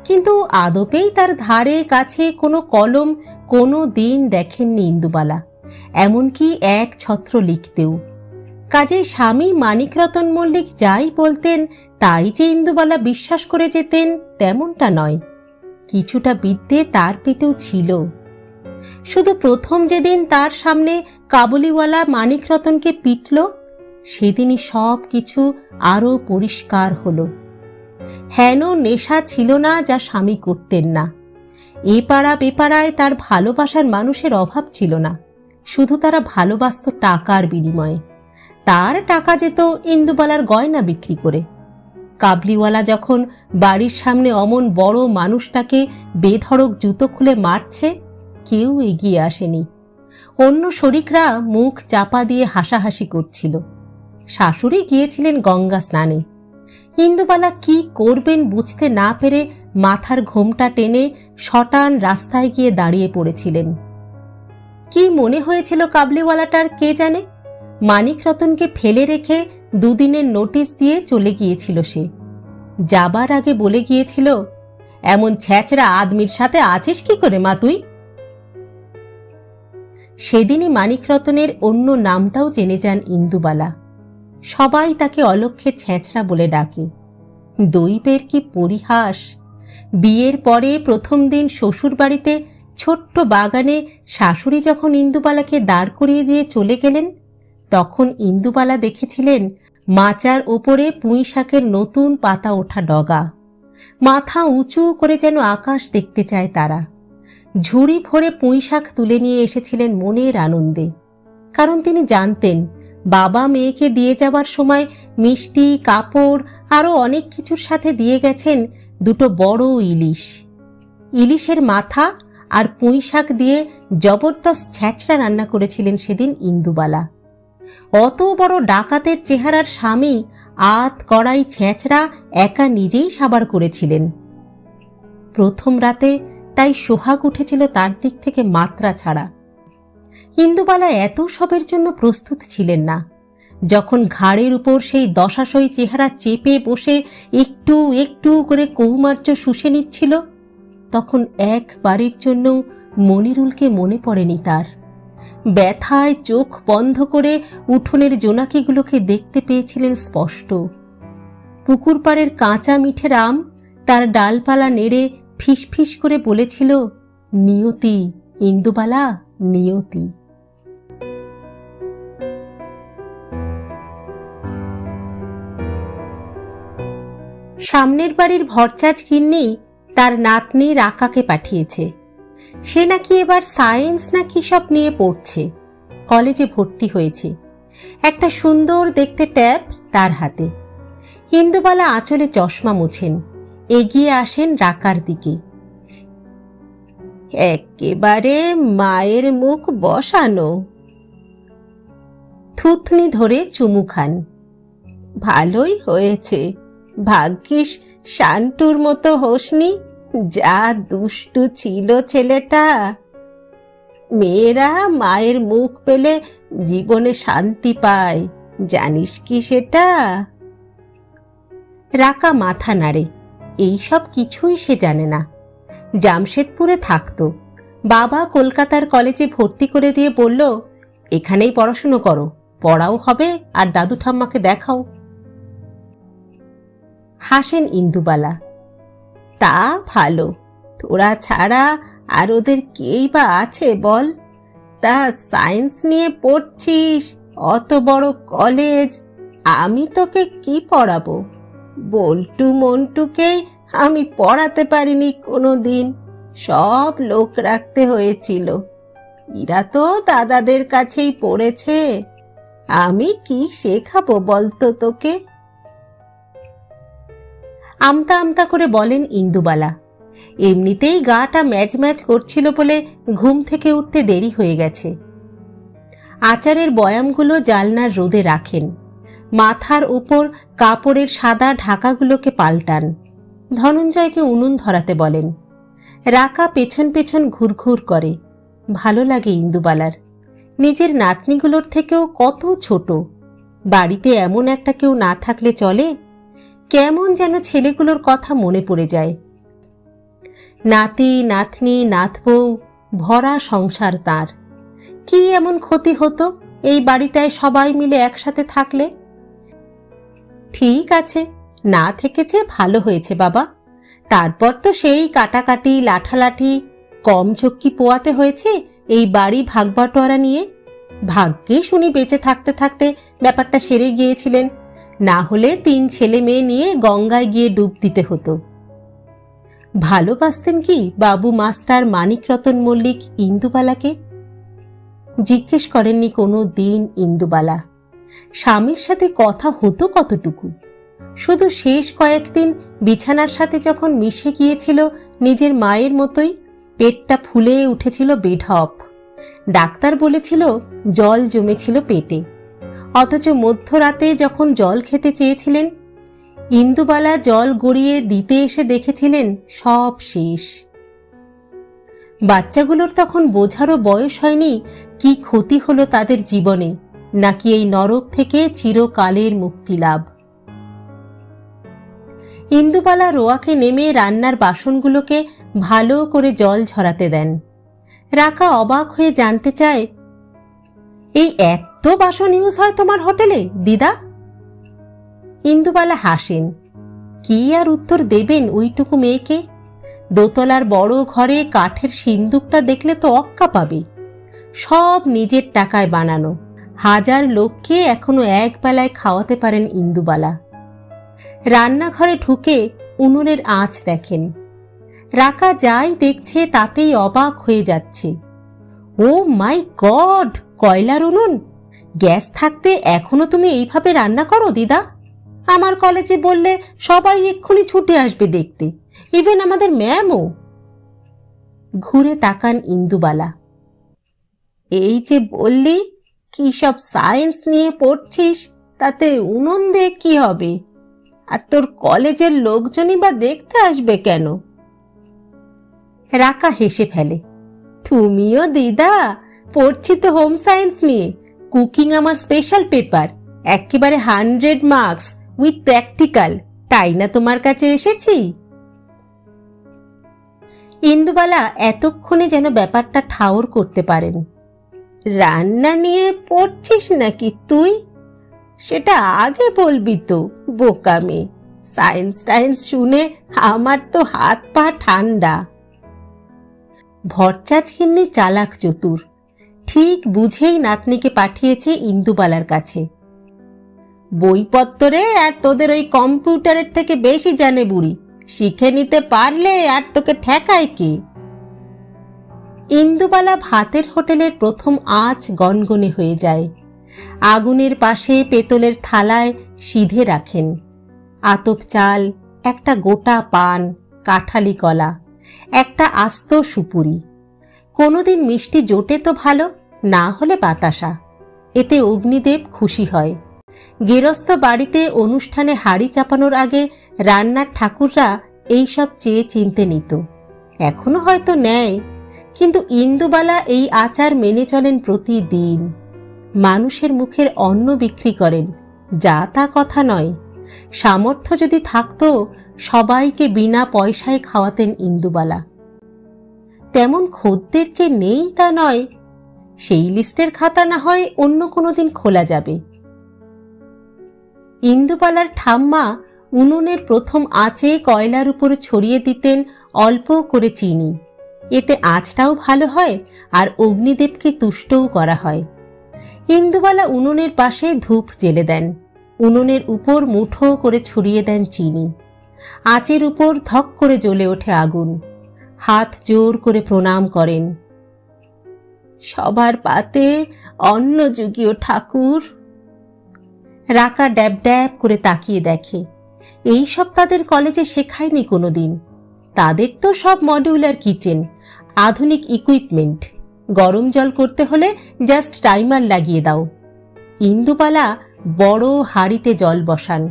কিন্তু আদপেই তার ধারে কাছে কোনো কলম কোনো দিন দেখেননি ইন্দুবালা, এমনকি এক ছত্র লিখতেও। কাজেই স্বামী মানিকরতন মল্লিক যাই বলতেন তাই যে ইন্দুবালা বিশ্বাস করে যেতেন তেমনটা নয়। কিছুটা বিদ্যে তার পেটেও ছিল। শুধু প্রথম যেদিন তার সামনে কাবুলিওয়ালা মানিকরতনকে পিটল, সেদিনই সব কিছু আরো পরিষ্কার হলো। হেন নেশা ছিল না যা স্বামী করতেন না। এ পাড়া বেপাড়ায় তার ভালোবাসার মানুষের অভাব ছিল না, শুধু তারা ভালোবাসত টাকার বিনিময়ে। তার টাকা যেত ইন্দুবালার গয়না বিক্রি করে। কাবলিওয়ালা যখন বাড়ির সামনে অমন বড় মানুষটাকে বেধড়ক জুতো খুলে মারছে, কেউ এগিয়ে আসেনি। অন্য শরিকরা মুখ চাপা দিয়ে হাসাহাসি করছিল। শাশুড়ি গিয়েছিলেন গঙ্গা স্নানে। ইন্দুবালা কি করবেন বুঝতে না পেরে মাথার ঘোমটা টেনে শটান রাস্তায় গিয়ে দাঁড়িয়ে পড়েছিলেন। কি মনে হয়েছিল কাবলিওয়ালাটার কে জানে। মানিকরতনকে ফেলে রেখে দুদিনের নোটিশ দিয়ে চলে গিয়েছিল সে। যাবার আগে বলে গিয়েছিল, এমন ছ্যাচরা আদমির সাথে আছিস কি করে মা তুই? সেদিনই মানিকরতনের অন্য নামটাও জেনে যান ইন্দুবালা। সবাই তাকে অলক্ষ্যে ছ্যাচরা বলে ডাকে। দৈবের কি পরিহাস! বিয়ের পরে প্রথম দিন শ্বশুর বাড়িতে ছোট্ট বাগানে শাশুড়ি যখন ইন্দুবালাকে দাঁড় করিয়ে দিয়ে চলে গেলেন, তখন ইন্দুবালা দেখেছিলেন মাচার ওপরে পুঁই শাকের নতুন পাতা ওঠা ডগা। মাথা উঁচু করে যেন আকাশ দেখতে চায় তারা। ঝুড়ি ভরে পুঁই শাক তুলে নিয়ে এসেছিলেন মনের আনন্দে, কারণ তিনি জানতেন বাবা মেয়েকে দিয়ে যাবার সময় মিষ্টি, কাপড় আরো অনেক কিছুর সাথে দিয়ে গেছেন দুটো বড় ইলিশ। ইলিশের মাথা আর পুঁই শাক দিয়ে জবরদস্ত ছ্যাঁচড়া রান্না করেছিলেন সেদিন ইন্দুবালা। অত বড় ডাকাতের চেহারার স্বামী আত কড়াই ছ্যাঁচড়া একা নিজেই সাবার করেছিলেন। প্রথম রাতে তাই সোহাগ উঠেছিল তার দিক থেকে মাত্রা ছাড়া। ইন্দুবালা এত সবের জন্য প্রস্তুত ছিলেন না। যখন ঘাড়ের উপর সেই দশাশয় চেহারা চেপে বসে একটু একটু করে কৌমার্য শুষে নিচ্ছিল, তখন একবারের জন্য মনিরুলকে মনে পড়েনি তার। ব্যথায় চোখ বন্ধ করে উঠোনের জোনাকিগুলোকে দেখতে পেয়েছিলেন স্পষ্ট। পুকুর পাড়ের কাঁচা মিঠের আম তার ডালপালা নেড়ে ফিস ফিস করে বলেছিল, নিয়তি ইন্দুবালা, নিয়তি। সামনের বাড়ির ভরচাজ গিন্নি তার নাতনি রাকাকে পাঠিয়েছে। সে নাকি এবার সায়েন্স না কি সব নিয়ে পড়ছে, কলেজে ভর্তি হয়েছে। একটা সুন্দর দেখতে ট্যাব তার হাতে। ইন্দুবালা আঁচলে চশমা মোছেন, এগিয়ে আসেন রাকার দিকে। একেবারে মায়ের মুখ বসানো। থুতনি ধরে চুমু খান। ভালোই হয়েছে, ভাগ্যিস শান্টুর মতো হোসনি, যা দুষ্টু ছিল ছেলেটা। মেয়েরা মায়ের মুখ পেলে জীবনে শান্তি পায়, জানিস কি সেটা? রাকা মাথা নাড়ে। এইসব কিছুই সে জানে না। জামশেদপুরে থাকতো। বাবা কলকাতার কলেজে ভর্তি করে দিয়ে বলল, এখানেই পড়াশুনো করো, পড়াও হবে আর দাদু ঠাম্মাকে দেখাও। হাসেন ইন্দুবালা। তা ভালো, তোরা ছাড়া আর ওদের কেই বা আছে বল? তা সায়েন্স নিয়ে পড়ছিস, অত বড় কলেজ, আমি তোকে কি পড়াবো? বল্টু মন্টুকেই আমি পড়াতে পারিনি কোনো দিন, সব লোক রাখতে হয়েছিল। এরা তো দাদাদের কাছেই পড়েছে, আমি কি শেখাবো বলতো তোকে? আমতা আমতা করে বলেন ইন্দুবালা। এমনিতেই গাটা ম্যাচ ম্যাচ করছিল বলে ঘুম থেকে উঠতে দেরি হয়ে গেছে। আচারের বয়ামগুলো জালনার রোদে রাখেন, মাথার উপর কাপড়ের সাদা ঢাকাগুলোকে পাল্টান। ধনঞ্জয়কে উনুন ধরাতে বলেন। রাকা পেছন পেছন ঘুরঘুর করে। ভালো লাগে ইন্দুবালার। নিজের নাতনিগুলোর থেকেও কত ছোট। বাড়িতে এমন একটা কেউ না থাকলে চলে? কেমন যেন ছেলেগুলোর কথা মনে পড়ে যায়। নাতি নাতনি নাতবউ, ভরা সংসার তার। কি এমন ক্ষতি হতো এই বাড়িটায় সবাই মিলে একসাথে থাকলে? ঠিক আছে, না থেকেছে ভালো হয়েছে বাবা। তারপর তো সেই কাটাকাটি লাঠালাঠি, কম ঝক্কি পোয়াতে হয়েছে এই বাড়ি ভাগবাটোয়ারা নিয়ে। ভাগ্যে শুনি বেঁচে থাকতে থাকতে ব্যাপারটা সেরে গিয়েছিলেন, না হলে 3 ছেলে মেয়ে নিয়ে গঙ্গায় গিয়ে ডুব দিতে হতো। ভালোবাসতেন কি বাবু মাস্টার মানিকরতন মল্লিক ইন্দুবালাকে? জিজ্ঞেস করেননি কোনো দিন ইন্দুবালা। স্বামীর সাথে কথা হতো কতটুকু? শুধু শেষ কয়েকদিন বিছানার সাথে যখন মিশে গিয়েছিল নিজের মায়ের মতোই, পেটটা ফুলে উঠেছিল বেঢপ। ডাক্তার বলেছিল জল জমেছিল পেটে। অথচ মধ্যরাতে যখন জল খেতে চেয়েছিলেন, ইন্দুবালা জল গড়িয়ে দিতে এসে দেখেছিলেন সব শেষ। বাচ্চাগুলোর তখন বোঝারও বয়স হয়নি কি ক্ষতি হলো তাদের জীবনে, নাকি এই নরক থেকে চিরকালের মুক্তি লাভ। ইন্দুবালা রোয়াকে নেমে রান্নার বাসনগুলোকে ভালো করে জল ঝরাতে দেন। রাকা অবাক হয়ে জানতে চায়, এই এত বাসন ইউজ হয় তোমার হোটেলে দিদা? ইন্দুবালা হাসেন। কি আর উত্তর দেবেন ওইটুকু মেয়েকে? দোতলার বড় ঘরে কাঠের সিন্দুকটা দেখলে তো অক্কা পাবে। সব নিজের টাকায় বানানো। 1000 লোককে এখনো এক বেলায় খাওয়াতে পারেন ইন্দুবালা। রান্নাঘরে ঢুকে উনুনের আঁচ দেখেন। রাকা যাই দেখছে তাতেই অবাক হয়ে যাচ্ছে। ও মাই গড, কয়লার উনুন! গ্যাস থাকতে এখনো তুমি এইভাবে রান্না করো দিদা? আমার কলেজে বললে সবাই এক্ষুনি ছুটে আসবে দেখতে, ইভেন আমাদের ম্যামও। ঘুরে তাকান ইন্দুবালা। এই যে বললি কি সব সায়েন্স নিয়ে পড়ছিস, তাতে উনুন দিয়ে কি হবে? আর তোর কলেজের লোকজনই বা দেখতে আসবে কেন? রাকা হেসে ফেলে। তুমিও দিদা? পড়ছি তো হোম সায়েন্স নিয়ে, কুকিং আমার স্পেশাল পেপার, একেবারে 100 মার্কস উইথ প্র্যাকটিক্যাল, তাই না তোমার কাছে এসেছি? ইন্দুবালা এতক্ষণে যেন ব্যাপারটা ঠাউর করতে পারেন। রান্না নিয়ে পড়ছিস নাকি তুই? সেটা আগে বলবি তো বোকা মেয়ে। সায়েন্স টায়েন্স শুনে আমার তো হাত পা ঠান্ডা। ভট্টাচার্যিনী চালাক চতুর, ঠিক বুঝেই নাতনিকে পাঠিয়েছে ইন্দুবালার কাছে। বইপত্তরে আর তোদের ওই কম্পিউটারের থেকে বেশি জানে বুড়ি, শিখে নিতে পারলে আর তোকে ঠেকায় কে? ইন্দুবালা ভাতের হোটেলের প্রথম আঁচ গনগনে হয়ে যায়। আগুনের পাশে পেতলের থালায় সিধে রাখেন আতপ চাল, একটা গোটা পান, কাঁঠালি কলা, একটা আস্ত সুপুরি। কোনোদিন মিষ্টি জোটে তো ভালো, না হলে বাতাসা। এতে অগ্নিদেব খুশি হয়। গেরস্থ বাড়িতে অনুষ্ঠানে হাড়ি চাপানোর আগে রান্নার ঠাকুররা এইসব চেয়ে চিনতে নিত। এখনো হয়তো নেয়, কিন্তু ইন্দুবালা এই আচার মেনে চলেন প্রতিদিন। মানুষের মুখের অন্ন বিক্রি করেন, যা তা কথা নয়। সামর্থ্য যদি থাকতো সবাইকে বিনা পয়সায় খাওয়াতেন ইন্দুবালা। তেমন খদ্দের যে নেই তা নয়, সেই লিস্টের খাতা না হয় অন্য কোনো দিন খোলা যাবে। ইন্দুবালার ঠাম্মা উনুনের প্রথম আঁচে কয়লার উপর ছড়িয়ে দিতেন অল্প করে চিনি। এতে আঁচটাও ভালো হয় আর অগ্নিদেবকে তুষ্টও করা হয়। ইন্দুবালা উনুনের পাশে ধূপ জ্বেলে দেন। উনুনের উপর মুঠো করে ছড়িয়ে দেন চিনি। আঁচের উপর ধক করে জ্বলে ওঠে আগুন। হাত জোর করে প্রণাম করেন। সবার পাতে অন্ন যুগীয় ঠাকুর। রাকা ড্যাব ড্যাব করে তাকিয়ে দেখে, এইসব তাদের কলেজে শেখায়নি কোনোদিন। তাদের তো সব মডিউলার কিচেন, আধুনিক ইকুইপমেন্ট। গরম জল করতে হলে জাস্ট টাইমার লাগিয়ে দাও। ইন্দুবালা বড় হাঁড়িতে জল বসান,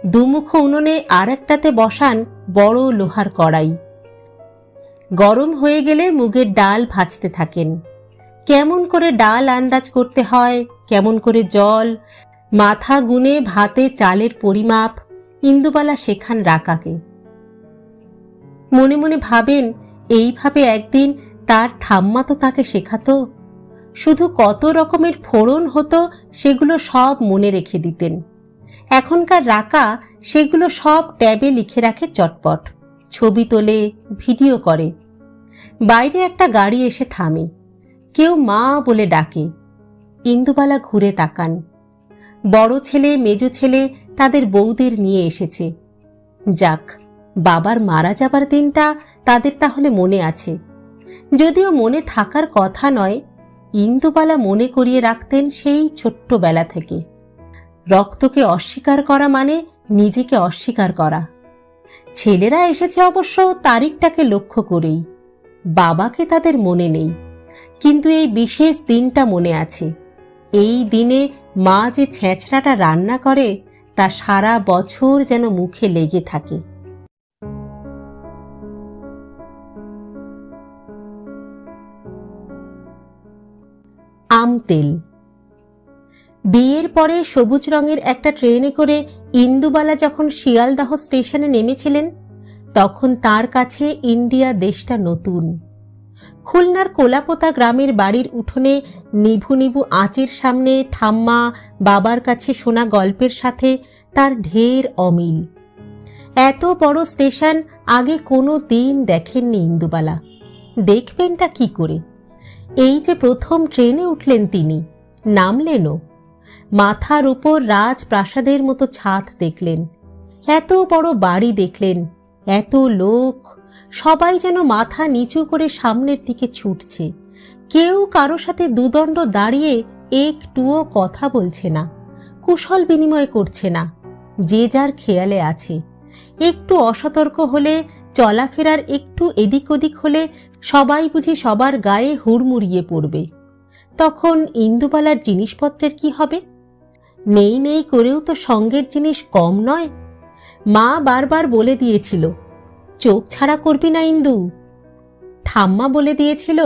দুমুখ উনুনে আর একটাতে বসান বড় লোহার কড়াই। গরম হয়ে গেলে মুগের ডাল ভাজতে থাকেন। কেমন করে ডাল আন্দাজ করতে হয়, কেমন করে জল, মাথা গুনে ভাতে চালের পরিমাপ ইন্দুবালা শেখান রাকাকে। মনে মনে ভাবেন, এইভাবে একদিন তার ঠাম্মা তো তাকে শেখাতো। শুধু কত রকমের ফোড়ন হতো সেগুলো সব মনে রেখে দিতেন। এখনকার রাকা সেগুলো সব ট্যাবে লিখে রাখে চটপট, ছবি তোলে, ভিডিও করে। বাইরে একটা গাড়ি এসে থামে, কেউ মা বলে ডাকে। ইন্দুবালা ঘুরে তাকান। বড় ছেলে মেজ ছেলে তাদের বউদের নিয়ে এসেছে। যাক, বাবার মারা যাবার দিনটা তাদের তাহলে মনে আছে। যদিও মনে থাকার কথা নয়, ইন্দুবালা মনে করিয়ে রাখতেন সেই ছোট্টবেলা থেকে। রক্তকে অস্বীকার করা মানে নিজেকে অস্বীকার করা। ছেলেরা এসেছে অবশ্য তারিখটাকে লক্ষ্য করেই। বাবাকে তাদের মনে নেই, কিন্তু এই বিশেষ দিনটা মনে আছে। এই দিনে মা যে ছেঁচড়াটা রান্না করে তা সারা বছর যেন মুখে লেগে থাকে। আমতেল। বিয়ের পরে সবুজ রঙের একটা ট্রেনে করে ইন্দুবালা যখন শিয়ালদাহ স্টেশনে নেমেছিলেন, তখন তার কাছে ইন্ডিয়া দেশটা নতুন। খুলনার কোলাপোতা গ্রামের বাড়ির উঠোনে নিভু নিভু আঁচের সামনে ঠাম্মা বাবার কাছে শোনা গল্পের সাথে তার ঢের অমিল। এত বড় স্টেশন আগে কোনো দিন দেখেননি ইন্দুবালা। দেখবেনটা কি করে? এই যে প্রথম ট্রেনে উঠলেন তিনি, নামলেনও। মাথার উপর রাজপ্রাসাদের মতো ছাদ দেখলেন, এত বড় বাড়ি দেখলেন, এত লোক, সবাই যেন মাথা নিচু করে সামনের দিকে ছুটছে। কেউ কারো সাথে দুদণ্ড দাঁড়িয়ে একটুও কথা বলছে না, কুশল বিনিময় করছে না, যে যার খেয়ালে আছে। একটু অসতর্ক হলে, চলাফেরার একটু এদিক ওদিক হলে সবাই বুঝি সবার গায়ে হুড়মুড়িয়ে পড়বে। তখন ইন্দুবালার জিনিসপত্রের কি হবে? নেই নেই করেও তো সঙ্গের জিনিস কম নয়। মা বারবার বলে দিয়েছিল, চোখ ছাড়া করবি না ইন্দু। ঠাম্মা বলে দিয়েছিল,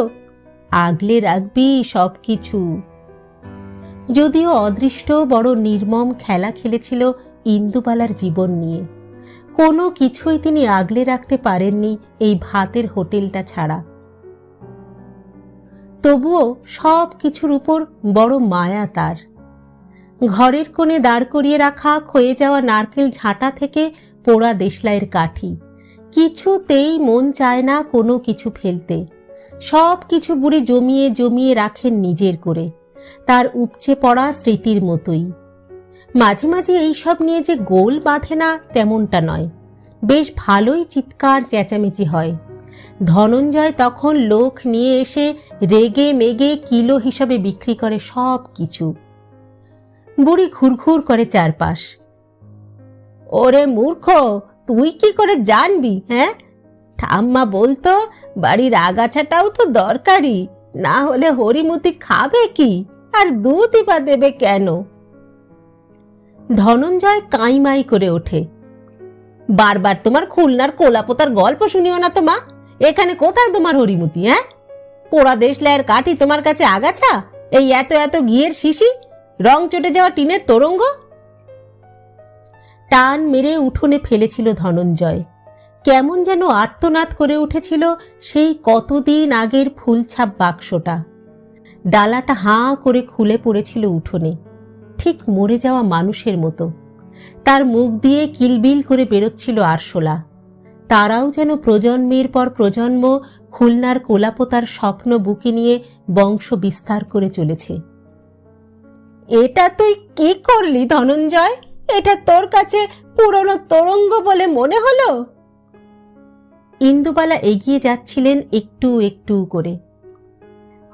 আগলে রাখবি সব কিছু। যদিও অদৃষ্ট বড় নির্মম খেলা খেলেছিল ইন্দুবালার জীবন নিয়ে, কোনো কিছুই তিনি আগলে রাখতে পারেননি এই ভাতের হোটেলটা ছাড়া। তবুও সব কিছুর উপর বড় মায়া তার। ঘরের কোণে দাঁড় করিয়ে রাখা ক্ষয়ে যাওয়া নারকেল ঝাঁটা থেকে পোড়া দেশলাইয়ের কাঠি, কিছুতেই মন চায় না কোনো কিছু ফেলতে। সব কিছু বুড়ি জমিয়ে জমিয়ে রাখেন নিজের করে, তার উপচে পড়া স্মৃতির মতোই। মাঝে মাঝে এইসব নিয়ে যে গোল বাঁধে না তেমনটা নয়, বেশ ভালোই চিৎকার চেঁচামেচি হয়। ধনঞ্জয় তখন লোক নিয়ে এসে রেগে মেগে কিলো হিসাবে বিক্রি করে সব কিছু। বুড়ি ঘুরঘুর করে চারপাশ। ওরে মূর্খ, তুই কি করে জানবি? হ্যাঁ, ঠাম্মা বলতো বাড়ির আগাছাটাও তো দরকারি, না হলে হরিমতি খাবে কি, আর দুধই বা দেবে কেন? ধনঞ্জয় কাইমাই করে ওঠে। বারবার তোমার খুলনার কোলাপোতার গল্প শুনিও না তো মা। এখানে কোথায় তোমার হরিমতি? হ্যাঁ, পোড়া দেশলাইয়ের কাঠি তোমার কাছে আগাছা? এই এত এত ঘিয়ের শিশি, রং চটে যাওয়া টিনের তোরঙ্গ। টান মেরে উঠোনে ফেলেছিল ধনঞ্জয়। কেমন যেন আর্তনাদ করে উঠেছিল সেই কতদিন আগের ফুলছাপ বাক্সটা। ডালাটা হাঁ করে খুলে পড়েছিল উঠোনে, ঠিক মরে যাওয়া মানুষের মতো। তার মুখ দিয়ে কিলবিল করে বেরোচ্ছিল আরশোলা। তারাও যেন প্রজন্মের পর প্রজন্ম খুলনার কোলাপোতার স্বপ্ন বুকে নিয়ে বংশ বিস্তার করে চলেছে। এটা তুই কি করলি ধনঞ্জয়? এটা তোর কাছে পুরনো তোরঙ্গ বলে মনে হলো? ইন্দুবালা এগিয়ে যাচ্ছিলেন একটু একটু করে।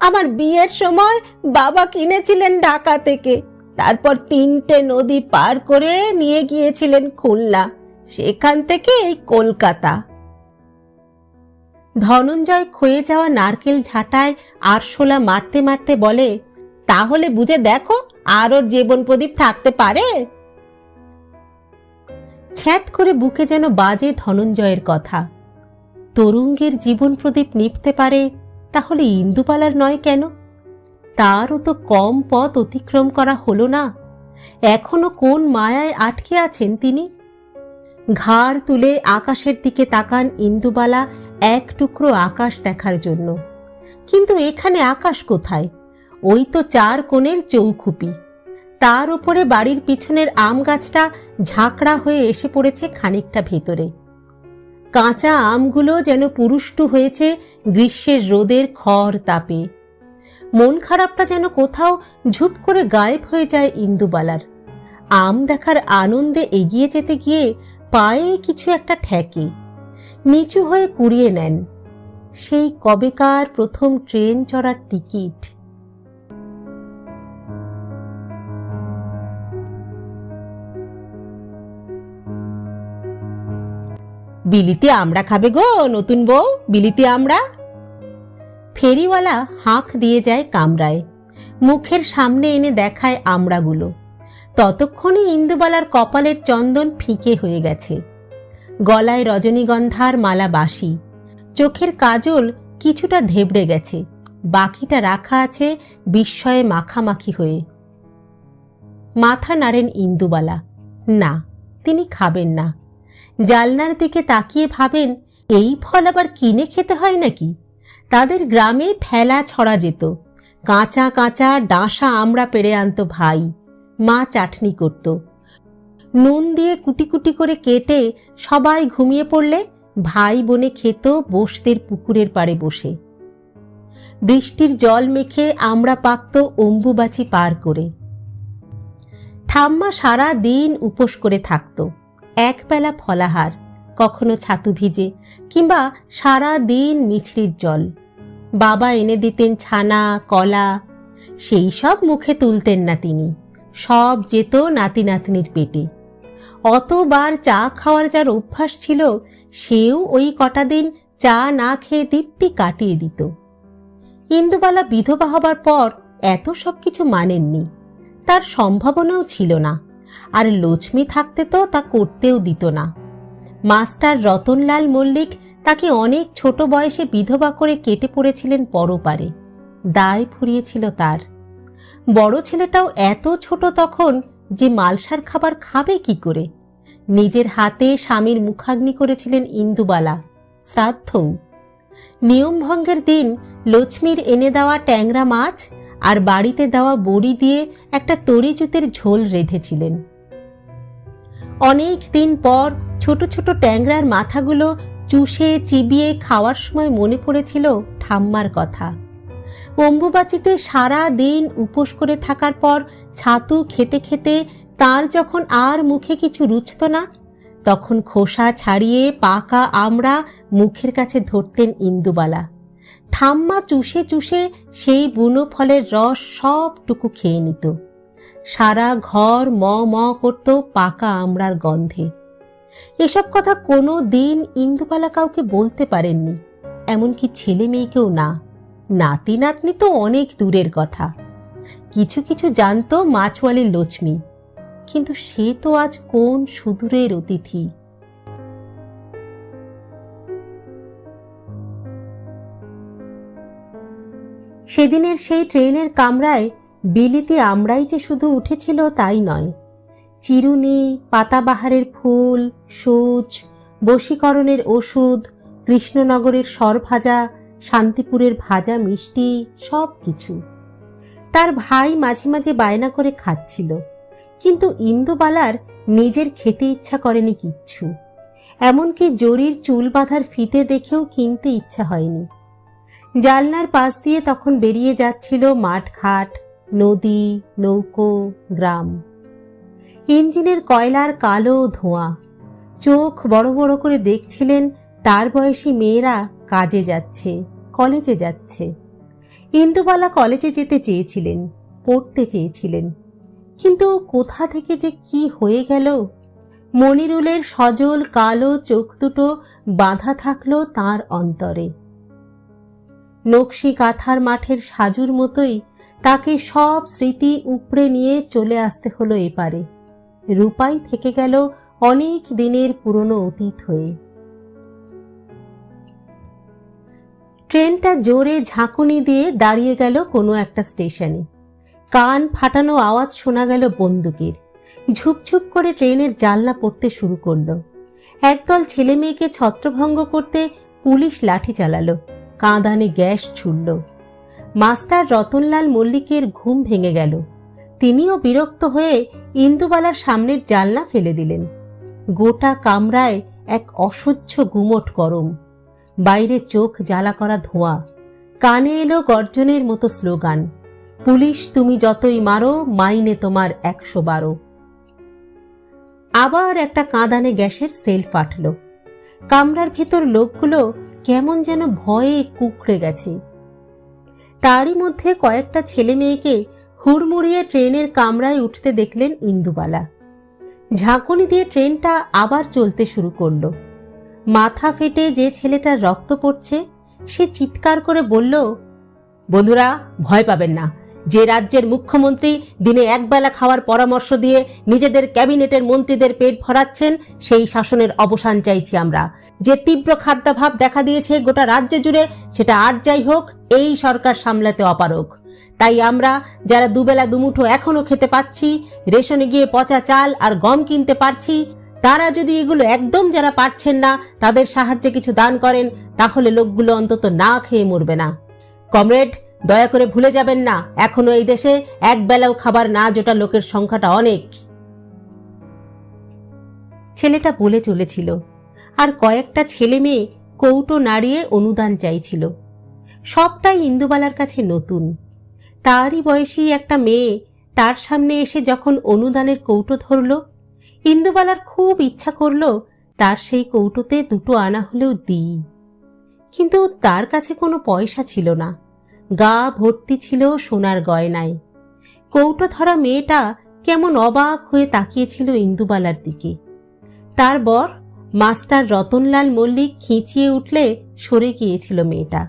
আমার বিয়ের সময় বাবা কিনেছিলেন ঢাকা থেকে, তারপর 3টে নদী পার করে নিয়ে গিয়েছিলেন খুলনা, সেখান থেকে এই কলকাতা। ধনঞ্জয় ক্ষয়ে যাওয়া নারকেল ঝাঁটায় আরশোলা মারতে মারতে বলে, তাহলে বুঝে দেখো আর ওর জীবন প্রদীপ থাকতে পারে? ছ্যাঁত করে বুকে যেন বাজে ধনঞ্জয়ের কথা। তরুঙ্গের জীবন প্রদীপ নিভতে পারে, তাহলে ইন্দুবালার নয় কেন? তারও তো কম পথ অতিক্রম করা হলো না। এখনো কোন মায়ায় আটকে আছেন তিনি? ঘাড় তুলে আকাশের দিকে তাকান ইন্দুবালা এক টুকরো আকাশ দেখার জন্য। কিন্তু এখানে আকাশ কোথায়? ওই তো 4 কোণের চৌখুপি। তার উপরে বাড়ির পিছনের আম গাছটা ঝাঁকড়া হয়ে এসে পড়েছে খানিকটা ভেতরে। কাঁচা আমগুলো যেন পুরুষ্টু হয়েছে গ্রীষ্মের রোদের খড় তাপে। মন খারাপটা যেন কোথাও ঝুপ করে গায়েব হয়ে যায় ইন্দুবালার। আম দেখার আনন্দে এগিয়ে যেতে গিয়ে পায়ে কিছু একটা ঠেকে। নিচু হয়ে কুড়িয়ে নেন। সেই কবেকার প্রথম ট্রেন চড়ার টিকিট। বিলিতি আমড়া খাবে গো নতুন বউ, বিলিতি আমড়া। ফেরিওয়ালা হাঁক দিয়ে যায় কামরায়, মুখের সামনে এনে দেখায় আমড়াগুলো। ততক্ষণে ইন্দুবালার কপালের চন্দন ফিকে হয়ে গেছে। গলায় রজনীগন্ধার মালা বাসি, চোখের কাজল কিছুটা ধেবড়ে গেছে, বাকিটা রাখা আছে বিস্ময়ে মাখামাখি হয়ে। মাথা নাড়েন ইন্দুবালা। না, তিনি খাবেন না। জালনার দিকে তাকিয়ে ভাবেন, এই ফল আবার কিনে খেতে হয় নাকি? তাদের গ্রামে ফেলা ছড়া যেত। কাঁচা কাঁচা ডাঁসা আমড়া পেড়ে আনত ভাই, মা চাটনি করত। নুন দিয়ে কুটি কুটি করে কেটে সবাই ঘুমিয়ে পড়লে ভাই বোনে খেত বসতের পুকুরের পাড়ে বসে। বৃষ্টির জল মেখে আমড়া পাকত অম্বুবাচি পার করে। ঠাম্মা সারা দিন উপোস করে থাকত। একবেলা ফলাহার, কখনো ছাতু ভিজে, কিংবা সারা দিন মিছরির জল। বাবা এনে দিতেন ছানা, কলা। সেই সব মুখে তুলতেন না তিনি, সব যেত নাতি নাতনির পেটে। অতবার চা খাওয়ার যার অভ্যাস ছিল, সেও ওই কটা দিন চা না খেয়ে দিব্যি কাটিয়ে দিত। ইন্দুবালা বিধবা হবার পর এত সব কিছু মানেননি, তার সম্ভাবনাও ছিল না। আর লক্ষ্মী থাকতে তো তা করতেও দিত না। মাস্টার রতনলাল মল্লিক তাকে অনেক ছোট বয়সে বিধবা করে কেটে পড়েছিলেন পরপারে। দায় ফুরিয়েছিল তার। বড় ছেলেটাও এত ছোট তখন যে মালসার খাবার খাবে কি করে। নিজের হাতে স্বামীর মুখাগ্নি করেছিলেন ইন্দুবালা, শ্রাদ্ধও। নিয়মভঙ্গের দিন লক্ষ্মীর এনে দেওয়া ট্যাংরা মাছ আর বাড়িতে দেওয়া বড়ি দিয়ে একটা তরিজুতের ঝোল রেঁধেছিলেন। অনেক দিন পর ছোট ছোট ট্যাংরার মাথাগুলো চুষে চিবিয়ে খাওয়ার সময় মনে পড়েছিল ঠাম্মার কথা। অম্বুবাচিতে সারা দিন উপোস করে থাকার পর ছাতু খেতে খেতে তার যখন আর মুখে কিছু রুচত না, তখন খোসা ছাড়িয়ে পাকা আমড়া মুখের কাছে ধরতেন ইন্দুবালা। ঠাম্মা চুষে চুষে সেই বুনো ফলের রস সবটুকু খেয়ে নিত। সারা ঘর ম ম করত পাকা আমড়ার গন্ধে। এসব কথা কোনো দিন ইন্দুবালা কাউকে বলতে পারেননি, এমনকি ছেলে মেয়েকেও না। নাতি নাতনি তো অনেক দূরের কথা। কিছু কিছু জানত মাছওয়ালি লক্ষ্মী, কিন্তু সে তো আজ কোন সুদূরের অতিথি। সেদিনের সেই ট্রেনের কামরায় বিলিতি আমরাই যে শুধু উঠেছিল তাই নয়, চিরুনি, পাতাবাহারের ফুল, সূচ, বশীকরণের ওষুধ, কৃষ্ণনগরের সরভাজা, শান্তিপুরের ভাজা মিষ্টি, সব কিছু। তার ভাই মাঝে মাঝে বায়না করে খাচ্ছিল, কিন্তু ইন্দুবালার নিজের খেতে ইচ্ছা করেনি কিচ্ছু। এমনকি জরির চুল বাঁধার ফিতে দেখেও কিনতে ইচ্ছা হয়নি। জানলার পাশ দিয়ে তখন বেরিয়ে যাচ্ছিল মাঠঘাট, নদী, নৌকো, গ্রাম। ইঞ্জিনের কয়লার কালো ধোঁয়া। চোখ বড় বড় করে দেখছিলেন তার বয়সী মেয়েরা কাজে যাচ্ছে, কলেজে যাচ্ছে। ইন্দুবালা কলেজে যেতে চেয়েছিলেন, পড়তে চেয়েছিলেন, কিন্তু কোথা থেকে যে কি হয়ে গেল। মনিরুলের সজল কালো চোখ দুটো বাঁধা থাকলো তার অন্তরে। নকশি কাঁথার মাঠের সাজুর মতোই তাকে সব স্মৃতি উপড়ে নিয়ে চলে আসতে হলো এপারে। রূপাই থেকে গেল অনেক দিনের পুরনো অতীত হয়ে। ট্রেনটা জোরে ঝাঁকুনি দিয়ে দাঁড়িয়ে গেল কোনো একটা স্টেশনে। কান ফাটানো আওয়াজ শোনা গেল বন্দুকের। ঝুপঝুপ করে ট্রেনের জানলা পড়তে শুরু করলো। একদল ছেলে মেয়েকে ছত্রভঙ্গ করতে পুলিশ লাঠি চালালো, কাঁদানে গ্যাস ছুড়ল। মাস্টার রতনলাল মল্লিকের ঘুম ভেঙে গেল। তিনিও বিরক্ত হয়ে ইন্দুবালার সামনের জানলা ফেলে দিলেন। গোটা কামরায় এক অসহ্য গুমোট গরম। বাইরে চোখ জ্বালা করা ধোঁয়া। কানে এলো গর্জনের মতো স্লোগান, পুলিশ তুমি যতই মারো, মাইনে তোমার 112। আবার একটা কাঁদানে গ্যাসের সেল ফাটল। কামরার ভেতর লোকগুলো কেমন যেন ভয়ে কুঁকড়ে গেছে। তারই মধ্যে কয়েকটা ছেলে মেয়েকে হুড়মুড়িয়ে ট্রেনের কামরায় উঠতে দেখলেন ইন্দুবালা। ঝাঁকুনি দিয়ে ট্রেনটা আবার চলতে শুরু করলো। মাথা ফেটে যে ছেলেটার রক্ত পড়ছে সে চিৎকার করে বলল, বন্ধুরা ভয় পাবেন না। যে রাজ্যের মুখ্যমন্ত্রী দিনে একবেলা খাওয়ার পরামর্শ দিয়ে নিজেদের ক্যাবিনেটের মন্ত্রীদের পেট ভরাচ্ছেন, সেই শাসনের অবসান চাইছি আমরা। যে তীব্র খাদ্যাভাব দেখা দিয়েছে গোটা রাজ্য জুড়ে, সেটা আর যাই হোক এই সরকার সামলাতে অপারগ। তাই আমরা যারা দুবেলা দুমুঠো এখনো খেতে পাচ্ছি, রেশনে গিয়ে পচা চাল আর গম কিনতে পারছি, তারা যদি এগুলো একদম যারা পারছেন না তাদের সাহায্যে কিছু দান করেন, তাহলে লোকগুলো অন্তত না খেয়ে মরবে না। কমরেড, দয়া করে ভুলে যাবেন না, এখনো এই দেশে একবেলাও খাবার না জোটা লোকের সংখ্যাটা অনেক। ছেলেটা বলে চলেছিল, আর কয়েকটা ছেলে মেয়ে কৌটো নাড়িয়ে অনুদান চাইছিল। সবটাই ইন্দুবালার কাছে নতুন। তারই বয়সী একটা মেয়ে তার সামনে এসে যখন অনুদানের কৌটো ধরল, ইন্দুবালার খুব ইচ্ছা করল তার সেই কৌটোতে 2 আনা হলেও দিই। কিন্তু তার কাছে কোনো পয়সা ছিল না। গা ভর্তি ছিল সোনার গয়নায়। কৌটো ধরা মেয়েটা কেমন অবাক হয়ে তাকিয়েছিল ইন্দুবালার দিকে। তার বর মাস্টার রতনলাল মল্লিক খিঁচিয়ে উঠলে সরে গিয়েছিল মেয়েটা।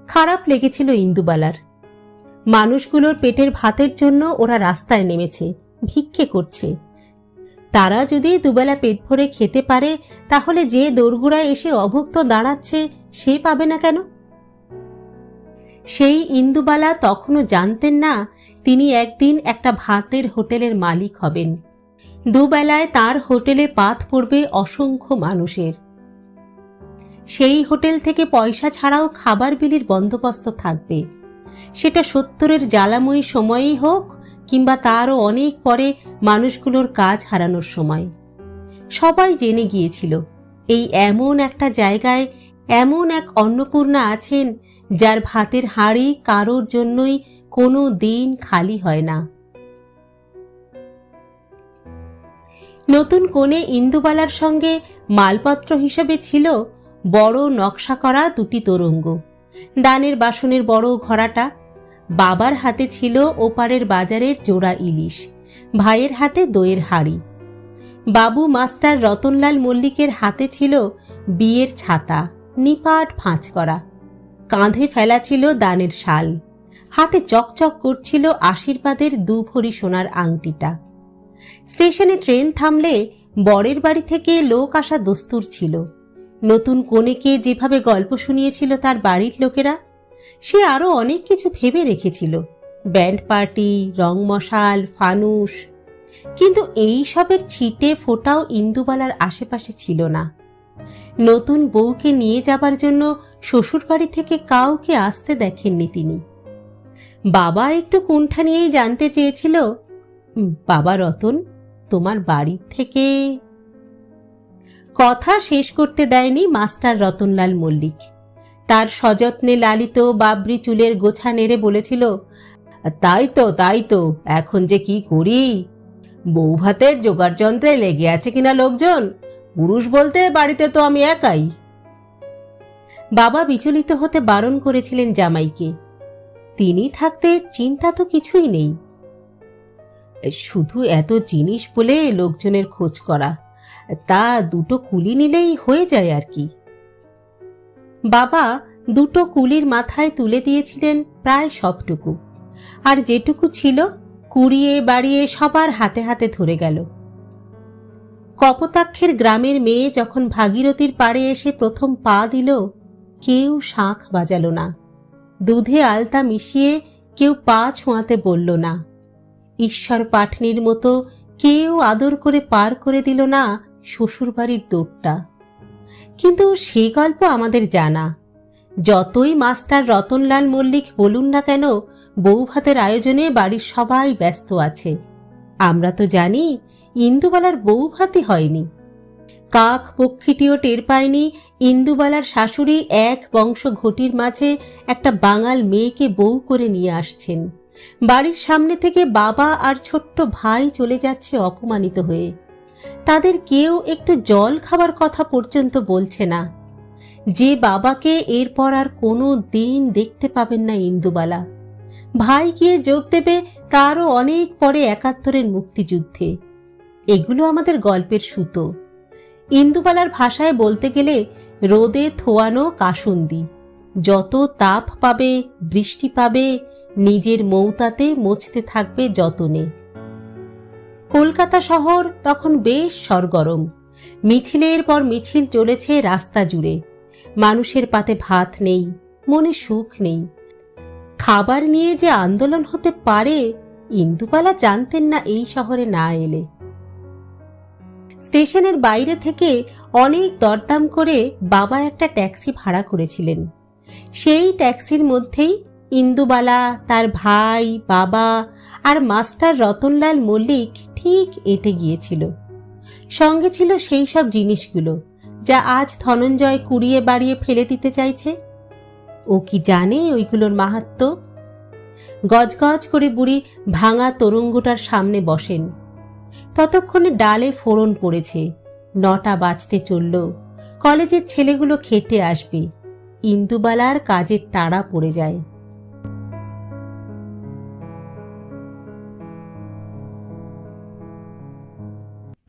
খারাপ লেগেছিল ইন্দুবালার। মানুষগুলোর পেটের ভাতের জন্য ওরা রাস্তায় নেমেছে, ভিক্ষে করছে। তারা যদি দুবেলা পেট ভরে খেতে পারে, তাহলে যে দোরগোড়ায় এসে অভুক্ত দাঁড়াচ্ছে সে পাবে না কেন? সেই ইন্দুবালা তখনও জানতেন না তিনি একদিন একটা ভাতের হোটেলের মালিক হবেন। দুবেলায় তার হোটেলে পাত পড়বে অসংখ্য মানুষের। সেই হোটেল থেকে পয়সা ছাড়াও খাবার বিলির বন্দোবস্ত থাকবে। সেটা 70-এর জ্বালাময়ী সময়েই হোক, কিংবা তারও অনেক পরে মানুষগুলোর কাজ হারানোর সময়। সবাই জেনে গিয়েছিল এই এমন একটা জায়গায় এমন এক অন্নপূর্ণা আছেন, যার ভাতের হাঁড়ি কারোর জন্যই কোনো দিন খালি হয় না। নতুন কোণে ইন্দুবালার সঙ্গে মালপত্র হিসেবে ছিল বড় নকশা করা 2টি তোরঙ্গ, দানের বাসনের বড় ঘড়াটা। বাবার হাতে ছিল ওপারের বাজারের জোড়া ইলিশ, ভাইয়ের হাতে দইয়ের হাঁড়ি। বাবু মাস্টার রতনলাল মল্লিকের হাতে ছিল বিয়ের ছাতা, নিপাট ভাঁজ করা। কাঁধে ফেলা ছিল দানের শাল, হাতে চকচক করছিল আশীর্বাদের 2 ভরি সোনার আংটিটা। স্টেশনে ট্রেন থামলে বরের বাড়ি থেকে লোক আসা দস্তুর ছিল। নতুন কনেকে যেভাবে গল্প শুনিয়েছিল তার বাড়ির লোকেরা, সে আরো অনেক কিছু ভেবে রেখেছিল, ব্যান্ড পার্টি, রং মশাল, ফানুস। কিন্তু এই সবের ছিটে ফোটাও ইন্দুবালার আশেপাশে ছিল না। নতুন বউকে নিয়ে যাবার জন্য শ্বশুর বাড়ি থেকে কাউকে আসতে দেখেননি তিনি। বাবা একটু কুণ্ঠা নিয়েই জানতে চেয়েছিল, বাবা রতন, তোমার বাড়ি থেকে। কথা শেষ করতে দেয়নি মাস্টার রতনলাল মল্লিক। তার সযত্নে লালিত বাবরি চুলের গোছা নেড়ে বলেছিল, তাই তো এখন যে কি করি, বউ ভাতের জোগাড় যন্ত্রে লেগে আছে কিনা লোকজন, পুরুষ বলতে বাড়িতে তো আমি একাই। বাবা বিচলিত হতে বারণ করেছিলেন জামাইকে। তিনি থাকতে চিন্তা তো কিছুই নেই, শুধু এত জিনিস বলে লোকজনের খোঁজ করা, তা দুটো কুলি নিলেই হয়ে যায় আর কি। বাবা দুটো কুলির মাথায় তুলে দিয়েছিলেন প্রায় সবটুকু, আর যেটুকু ছিল কুড়িয়ে বাড়িয়ে সবার হাতে হাতে ধরে গেল। কপোতাক্ষের গ্রামের মেয়ে যখন ভাগীরথীর পাড়ে এসে প্রথম পা দিল, কেউ শাঁখ বাজালো না, দুধে আলতা মিশিয়ে কেউ পা ছোঁয়াতে বলল না, ঈশ্বর পাটনির মতো কেউ আদর করে পার করে দিল না শ্বশুরবাড়ির দৌড়টা। কিন্তু সে গল্প আমাদের জানা। যতই মাস্টার রতনলাল মল্লিক বলুন না কেন, বউ ভাতের আয়োজনে বাড়ির সবাই ব্যস্ত আছে। আমরা তো জানি ইন্দুবালার বউ ভাতই হয়নি। কাক পক্ষীটিও টের পায়নি ইন্দুবালার শাশুড়ি এক বংশ ঘটির মাঝে একটা বাঙাল মেয়েকে বউ করে নিয়ে আসছেন। বাড়ির সামনে থেকে বাবা আর ছোট্ট ভাই চলে যাচ্ছে অপমানিত হয়ে। তাদের কেউ একটু জল খাবার কথা পর্যন্ত বলছে না। যে বাবাকে এরপর আর কোনো দিন দেখতে পাবেন না ইন্দুবালা। ভাই গিয়ে যোগ দেবে তারও অনেক পরে ৭১-এর মুক্তিযুদ্ধে। এগুলো আমাদের গল্পের সুতো। ইন্দুবালার ভাষায় বলতে গেলে রোদে থোয়ানো কাসুন্দি, যত তাপ পাবে, বৃষ্টি পাবে, নিজের মৌতাতে মুছতে থাকবে যতনে। কলকাতা শহর তখন বেশ সরগরম। মিছিলের পর মিছিল চলেছে রাস্তা জুড়ে। মানুষের পাতে ভাত নেই, মনে সুখ নেই। খাবার নিয়ে যে আন্দোলন হতে পারে ইন্দুবালা জানতেন না এই শহরে না এলে। স্টেশনের বাইরে থেকে অনেক দরদাম করে বাবা একটা ট্যাক্সি ভাড়া করেছিলেন। সেই ট্যাক্সির মধ্যেই ইন্দুবালা, তার ভাই, বাবা আর মাস্টার রতনলাল মল্লিক ঠিক এঁটে গিয়েছিল। সঙ্গে ছিল সেই সব জিনিসগুলো যা আজ ধনঞ্জয় কুড়িয়ে বাড়িয়ে ফেলে দিতে চাইছে। ও কি জানে ওইগুলোর মাহাত্ম্য? গজগজ করে বুড়ি ভাঙা তোরঙ্গটার সামনে বসেন। ততক্ষণে ডালে ফোড়ন পড়েছে। ৯টা বাজতে চলল। কলেজের ছেলেগুলো খেতে আসবে। ইন্দুবালার কাজের তাড়া পড়ে যায়।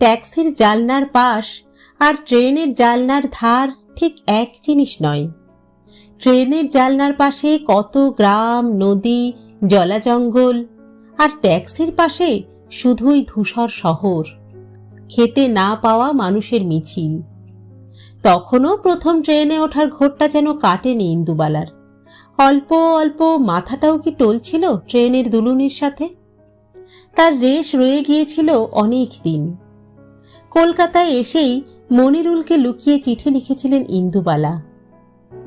ট্যাক্সির জালনার পাশ আর ট্রেনের জালনার ধার ঠিক এক জিনিস নয়। ট্রেনের জালনার পাশে কত গ্রাম, নদী, জলাজঙ্গল, আর ট্যাক্সির পাশে শুধুই ধূসর শহর, খেতে না পাওয়া মানুষের মিছিল। তখনও প্রথম ট্রেনে ওঠার ঘোরটা যেন কাটেনি ইন্দুবালার। অল্প অল্প মাথাটাও কি টলছিল ট্রেনের দুলুনির সাথে। তার রেশ রয়ে গিয়েছিল অনেক দিন। কলকাতায় এসেই মনিরুলকে লুকিয়ে চিঠি লিখেছিলেন ইন্দুবালা।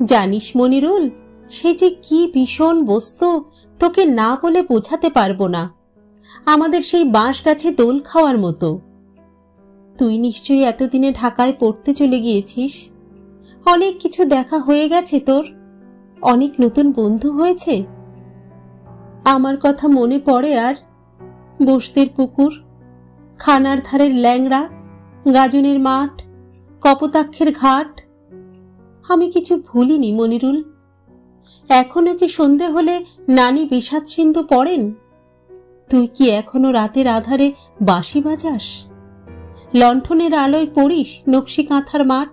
জানিস মনিরুল, সে যে কি ভীষণ বস্তু তোকে না বলে বোঝাতে পারবো না। আমাদের সেই বাঁশ গাছে দোল খাওয়ার মতো। তুই নিশ্চয়ই এতদিনে ঢাকায় পড়তে চলে গিয়েছিস। অনেক কিছু দেখা হয়ে গেছে তোর, অনেক নতুন বন্ধু হয়েছে। আমার কথা মনে পড়ে আর? বস্তির পুকুর, খানার ধারের ল্যাংড়া, গাজনের মাঠ, কপোতাক্ষের ঘাট। আমি কিছু ভুলিনি মনিরুল। এখনো কি সন্ধে হলে নানি বিষাদ সিন্ধু পড়েন? তুই কি এখনো রাতের আধারে বাঁশি বাজাস? লণ্ঠনের আলোয় পড়িস নকশি কাঁথার মাঠ?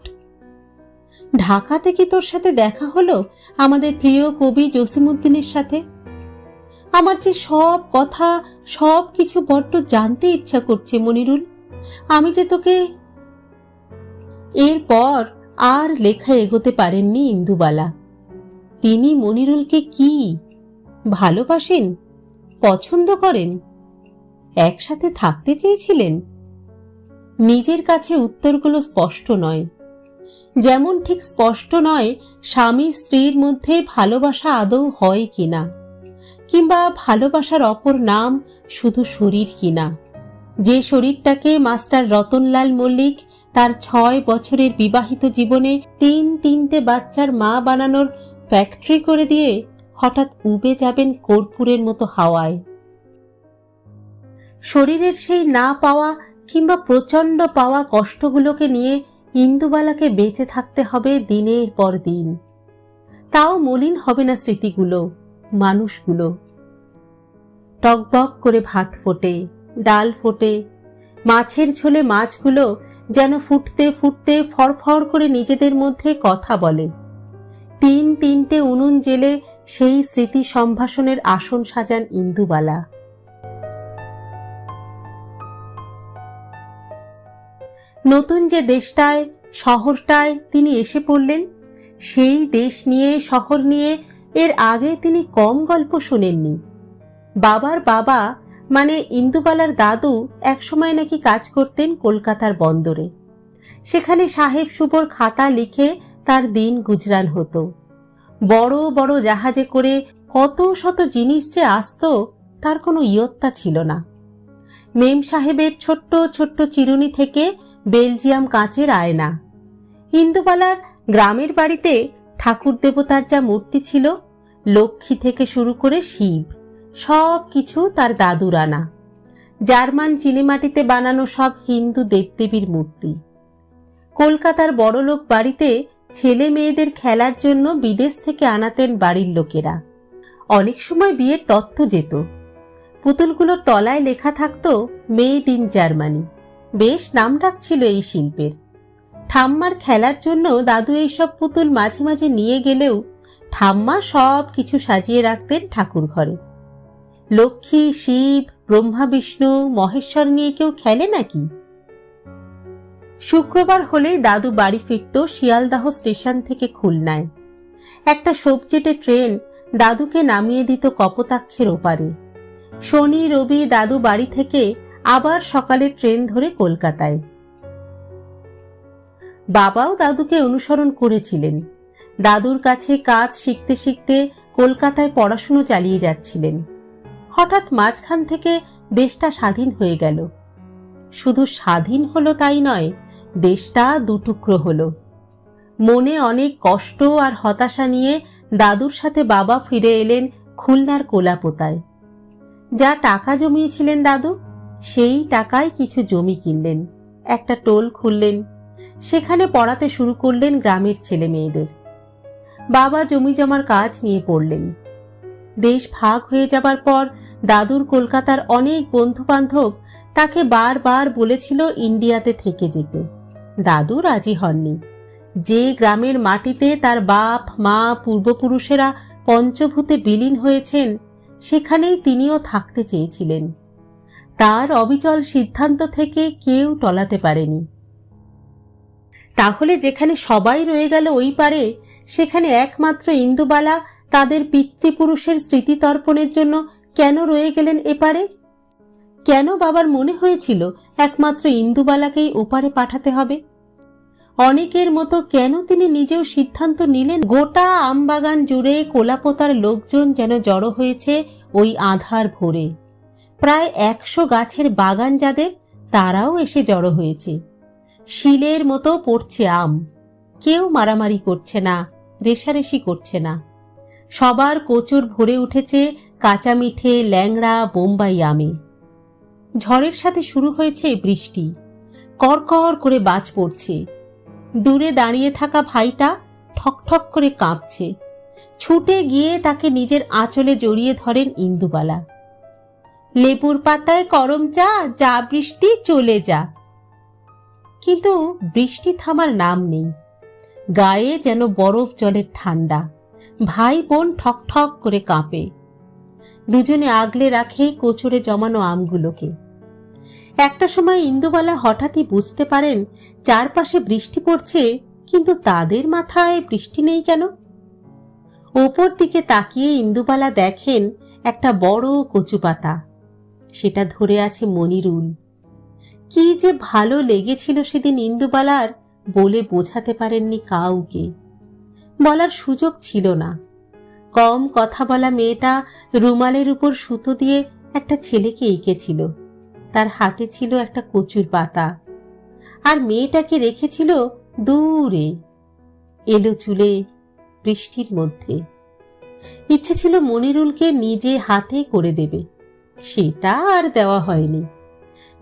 ঢাকাতে কি তোর সাথে দেখা হলো আমাদের প্রিয় কবি জসিমউদ্দিনের সাথে? আমার যে সব কথা, সব কিছু বড্ড জানতে ইচ্ছা করছে মনিরুল। আমি যে তোকে। এরপর আর লেখা এগোতে পারেননি ইন্দুবালা। তিনি মনিরুলকে কি ভালোবাসেন, পছন্দ করেন, একসাথে থাকতে চেয়েছিলেন? নিজের কাছে উত্তরগুলো স্পষ্ট নয়। যেমন ঠিক স্পষ্ট নয় স্বামী স্ত্রীর মধ্যে ভালোবাসা আদৌ হয় কিনা, কিংবা ভালোবাসার অপর নাম শুধু শরীর কিনা। যে শরীরটাকে মাস্টার রতনলাল মল্লিক তার ৬ বছরের বিবাহিত জীবনে ৩-৩টে বাচ্চার মা বানানোর ফ্যাক্টরি করে দিয়ে হঠাৎ উবে যাবেন কর্পূরের মতো হাওয়ায়। শরীরের সেই না পাওয়া কিংবা প্রচণ্ড পাওয়া কষ্টগুলোকে নিয়ে ইন্দুবালাকে বেঁচে থাকতে হবে দিনের পর দিন। তাও মলিন হবে না স্মৃতিগুলো, মানুষগুলো। টকবক করে ভাত ফোটে, ডাল ফোটে, মাছের ঝোলে মাছগুলো যেন ফুটতে ফুটতে ফড়ফড় করে নিজেদের মধ্যে কথা বলে। তিনটে উনুন জেলে সেই স্মৃতি সম্ভাষণের আসন সাজান ইন্দুবালা। নতুন যে দেশটায়, শহরটায় তিনি এসে পড়লেন, সেই দেশ নিয়ে, শহর নিয়ে এর আগে তিনি কম গল্প শোনেননি। বাবার বাবা মানে ইন্দুবালার দাদু একসময় নাকি কাজ করতেন কলকাতার বন্দরে। সেখানে সাহেব সুবোর খাতা লিখে তার দিন গুজরান হতো। বড় বড় জাহাজে করে কত শত জিনিস যে আসতো তার কোনো ইয়ত্তা ছিল না। মেম সাহেবের ছোট্ট ছোট্ট চিরুনি থেকে বেলজিয়াম কাঁচের আয়না। ইন্দুবালার গ্রামের বাড়িতে ঠাকুর দেবতার যা মূর্তি ছিল, লক্ষ্মী থেকে শুরু করে শিব, সব কিছু তার দাদুর আনা। জার্মান চিনেমাটিতে বানানো সব হিন্দু দেবদেবীর মূর্তি। কলকাতার বড়লোক বাড়িতে ছেলে মেয়েদের খেলার জন্য বিদেশ থেকে আনাতেন বাড়ির লোকেরা। অনেক সময় বিয়ের তথ্য যেত। পুতুলগুলোর তলায় লেখা থাকতো মেড ইন জার্মানি। বেশ নামডাক ছিল এই শিল্পের। ঠাম্মার খেলার জন্য দাদু এইসব পুতুল মাঝে মাঝে নিয়ে গেলেও ঠাম্মা সব কিছু সাজিয়ে রাখতেন ঠাকুর ঘরে। লক্ষ্মী, শিব, ব্রহ্মা, বিষ্ণু, মহেশ্বর নিয়ে কেউ খেলে নাকি? শুক্রবার হলেই দাদু বাড়ি ফিরত শিয়ালদাহ স্টেশন থেকে খুলনায়। একটা সবজেটে ট্রেন দাদুকে নামিয়ে দিত কপোতাক্ষের ওপারে। শনি রবি দাদু বাড়ি থেকে আবার সকালে ট্রেন ধরে কলকাতায়। বাবাও দাদুকে অনুসরণ করেছিলেন। দাদুর কাছে কাজ শিখতে শিখতে কলকাতায় পড়াশুনো চালিয়ে যাচ্ছিলেন। হঠাৎ মাঝখান থেকে দেশটা স্বাধীন হয়ে গেল। শুধু স্বাধীন হলো তাই নয়, দেশটা দুটুকরো হলো। মনে অনেক কষ্ট আর হতাশা নিয়ে দাদুর সাথে বাবা ফিরে এলেন খুলনার কোলাপোতায়। যা টাকা জমিয়েছিলেন দাদু, সেই টাকায় কিছু জমি কিনলেন, একটা টোল খুললেন। সেখানে পড়াতে শুরু করলেন গ্রামের ছেলে মেয়েদের। বাবা জমি জমার কাজ নিয়ে পড়লেন। দেশ ভাগ হয়ে যাবার পর দাদুর কলকাতার অনেক বন্ধু বান্ধব তাকে বারবার বলেছিল ইন্ডিয়াতে থেকে যেতে। দাদু রাজি হননি। যে গ্রামের মাটিতে তার বাপ মা পূর্বপুরুষেরা পঞ্চভূতে বিলীন হয়েছেন, সেখানেই তিনিও থাকতে চেয়েছিলেন। তার অবিচল সিদ্ধান্ত থেকে কেউ টলাতে পারেনি। তাহলে যেখানে সবাই রয়ে গেল ওই পারে, সেখানে একমাত্র ইন্দুবালা তাদের পিতৃপুরুষের স্মৃতিতর্পণের জন্য কেন রয়ে গেলেন এপারে? কেন বাবার মনে হয়েছিল একমাত্র ইন্দুবালাকেই ওপারে পাঠাতে হবে? অনেকের মতো কেন তিনি নিজেও সিদ্ধান্ত নিলেন গোটা আমবাগান জুড়ে কোলাপোতার লোকজন যেন জড়ো হয়েছে ওই আঁধার ভোরে? প্রায় 100 গাছের বাগান যাদের, তারাও এসে জড়ো হয়েছে। শিলের মতো পড়ছে আম। কেউ মারামারি করছে না, রেশারেশি করছে না। সবার কোচর ভরে উঠেছে কাঁচা মিঠে ল্যাংড়া বোম্বাই আমে। ঝড়ের সাথে শুরু হয়েছে বৃষ্টি। করকর করে বাজ পড়ছে। দূরে দাঁড়িয়ে থাকা ভাইটা ঠকঠক করে কাঁপছে। ছুটে গিয়ে তাকে নিজের আঁচলে জড়িয়ে ধরেন ইন্দুবালা। লেবুর পাতায় করম চা, যা বৃষ্টি চলে যা। কিন্তু বৃষ্টি থামার নাম নেই। গায়ে যেন বরফ জলের ঠান্ডা। ভাই বোন ঠকঠক করে কাঁপে। দুজনে আগলে রাখে কোচরে জমানো আমগুলোকে। একটা সময় ইন্দুবালা হঠাৎই বুঝতে পারেন চারপাশে বৃষ্টি পড়ছে, কিন্তু তাদের মাথায় বৃষ্টি নেই কেন? ওপর দিকে তাকিয়ে ইন্দুবালা দেখেন একটা বড় কচু পাতা। সেটা ধরে আছে মনিরুল। কি যে ভালো লেগেছিল সেদিন ইন্দুবালার, বলে বোঝাতে পারেননি কাউকে। বলার সুযোগ ছিল না। কম কথা বলা মেয়েটা রুমালের উপর সুতো দিয়ে একটা ছেলেকে এঁকেছিল। তার হাতে ছিল একটা কচুর পাতা, আর মেয়েটাকে রেখেছিল দূরে, এলো চুলে, বৃষ্টির মধ্যে। ইচ্ছে ছিল মনিরুলকে নিজে হাতে করে দেবে, সেটা আর দেওয়া হয়নি।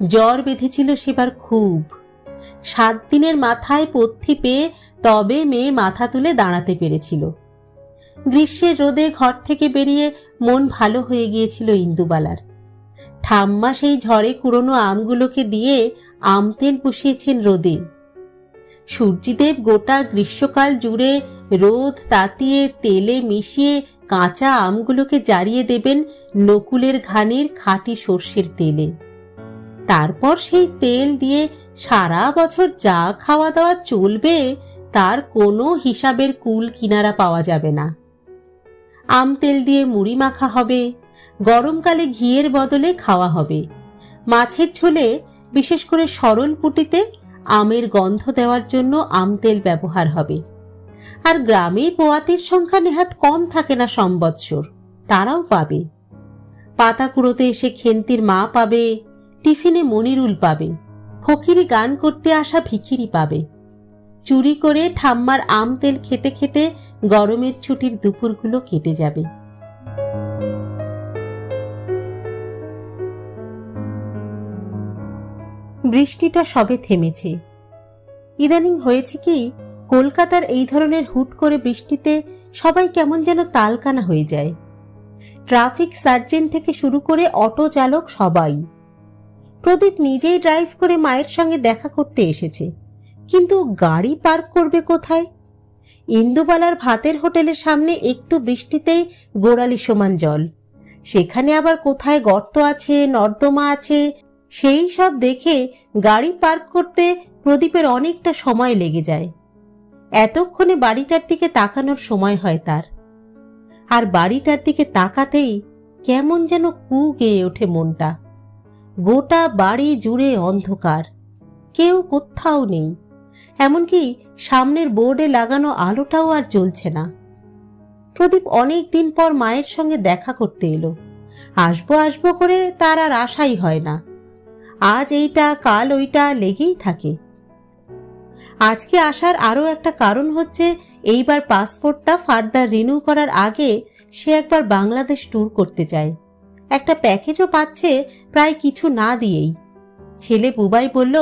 জ্বর বেঁধেছিল সেবার খুব। 7 দিনের মাথায় পথ্যি পেয়ে তবে মেয়ে মাথা তুলে দাঁড়াতে পেরেছিল। গ্রীষ্মের রোদে ঘর থেকে বেরিয়ে মন ভালো হয়ে গিয়েছিল ইন্দুবালার। ঠাম্মা সেই ঝড়ে কুড়োনো আমগুলোকে দিয়ে আম তেল বসিয়েছেন রোদে। সূর্যদেব গোটা গ্রীষ্মকাল জুড়ে রোদ তাতিয়ে তেলে মিশিয়ে কাঁচা আমগুলোকে জারিয়ে দেবেন নকুলের ঘানির খাঁটি সর্ষের তেলে। তারপর সেই তেল দিয়ে সারা বছর যা খাওয়া দাওয়া চলবে তার কোনো হিসাবের কুল কিনারা পাওয়া যাবে না। আম তেল দিয়ে মুড়ি মাখা হবে, গরমকালে ঘিয়ের বদলে খাওয়া হবে, মাছের ঝোলে বিশেষ করে সরল পুটিতে আমের গন্ধ দেওয়ার জন্য আম তেল ব্যবহার হবে। আর গ্রামে পোয়াতির সংখ্যা নেহাত কম থাকে না সম্বৎসর, তারাও পাবে। পাতা কুড়োতে এসে খেন্তির মা পাবে, টিফিনে মনিরুল পাবে, ফকিরি গান করতে আসা ভিখিরি পাবে। চুরি করে ঠাম্মার আম তেল খেতে খেতে গরমের ছুটির দুপুরগুলো কেটে যাবে। বৃষ্টিটা সবে থেমেছে। ইদানিং হয়েছে কি, কলকাতার এই ধরনের হুট করে বৃষ্টিতে সবাই কেমন যেন তালকানা হয়ে যায়। ট্রাফিক সার্জেন্ট থেকে শুরু করে অটো চালক সবাই। প্রদীপ নিজেই ড্রাইভ করে মায়ের সঙ্গে দেখা করতে এসেছে, কিন্তু গাড়ি পার্ক করবে কোথায়? ইন্দুবালার ভাতের হোটেলের সামনে একটু বৃষ্টিতেই গোড়ালি সমান জল, সেখানে আবার কোথায় গর্ত আছে, নর্দমা আছে, সেই সব দেখে গাড়ি পার্ক করতে প্রদীপের অনেকটা সময় লেগে যায়। এতক্ষণে বাড়িটার দিকে তাকানোর সময় হয় তার। আর বাড়িটার দিকে তাকাতেই কেমন যেন কু গেয়ে ওঠে মনটা। গোটা বাড়ি জুড়ে অন্ধকার, কেউ কোথাও নেই, এমনকি সামনের বোর্ডে লাগানো আলোটাও আর জ্বলছে না। প্রদীপ অনেক দিন পর মায়ের সঙ্গে দেখা করতে এলো। আসবো আসবো করে তার আর আশাই হয় না। আজ এইটা কাল ওইটা লেগেই থাকে। আজকে আসার আরও একটা কারণ হচ্ছে, এইবার পাসপোর্টটা ফার্দার রিনিউ করার আগে সে একবার বাংলাদেশ ট্যুর করতে চায়। একটা প্যাকেজও পাচ্ছে প্রায় কিছু না দিয়েই। ছেলে বুবাই বলল,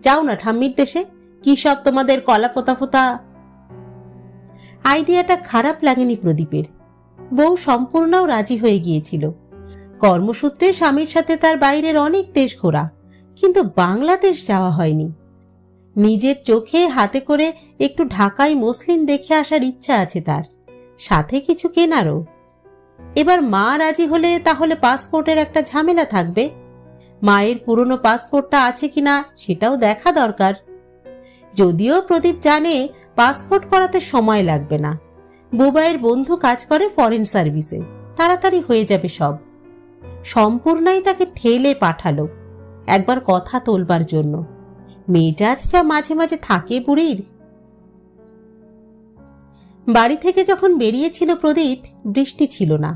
যাও না ঠাম্মির দেশে, কি সব তোমাদের কলা পোতা ফোতা। আইডিয়াটা খারাপ লাগেনি প্রদীপের। বউ সম্পূর্ণও রাজি হয়ে গিয়েছিল। কর্মসূত্রে স্বামীর সাথে তার বাইরের অনেক দেশ ঘোরা, কিন্তু বাংলাদেশ যাওয়া হয়নি। নিজের চোখে হাতে করে একটু ঢাকাই মসলিন দেখে আসার ইচ্ছা আছে তার, সাথে কিছু কেনারও। এবার মা রাজি হলে তাহলে পাসপোর্টের একটা ঝামেলা থাকবে। মায়ের পুরনো পাসপোর্টটা আছে কিনা সেটাও দেখা দরকার। যদিও প্রদীপ জানে পাসপোর্ট করাতে সময় লাগবে না। বুবাইয়ের বন্ধু কাজ করে ফরেন সার্ভিসে, তাড়াতাড়ি হয়ে যাবে সব। সম্পূর্ণাই তাকে ঠেলে পাঠালো একবার কথা তোলবার জন্য। মেজাজ যা মাঝে মাঝে থাকে বুড়ির। বাড়ি থেকে যখন বেরিয়েছিল প্রদীপ, বৃষ্টি ছিল না।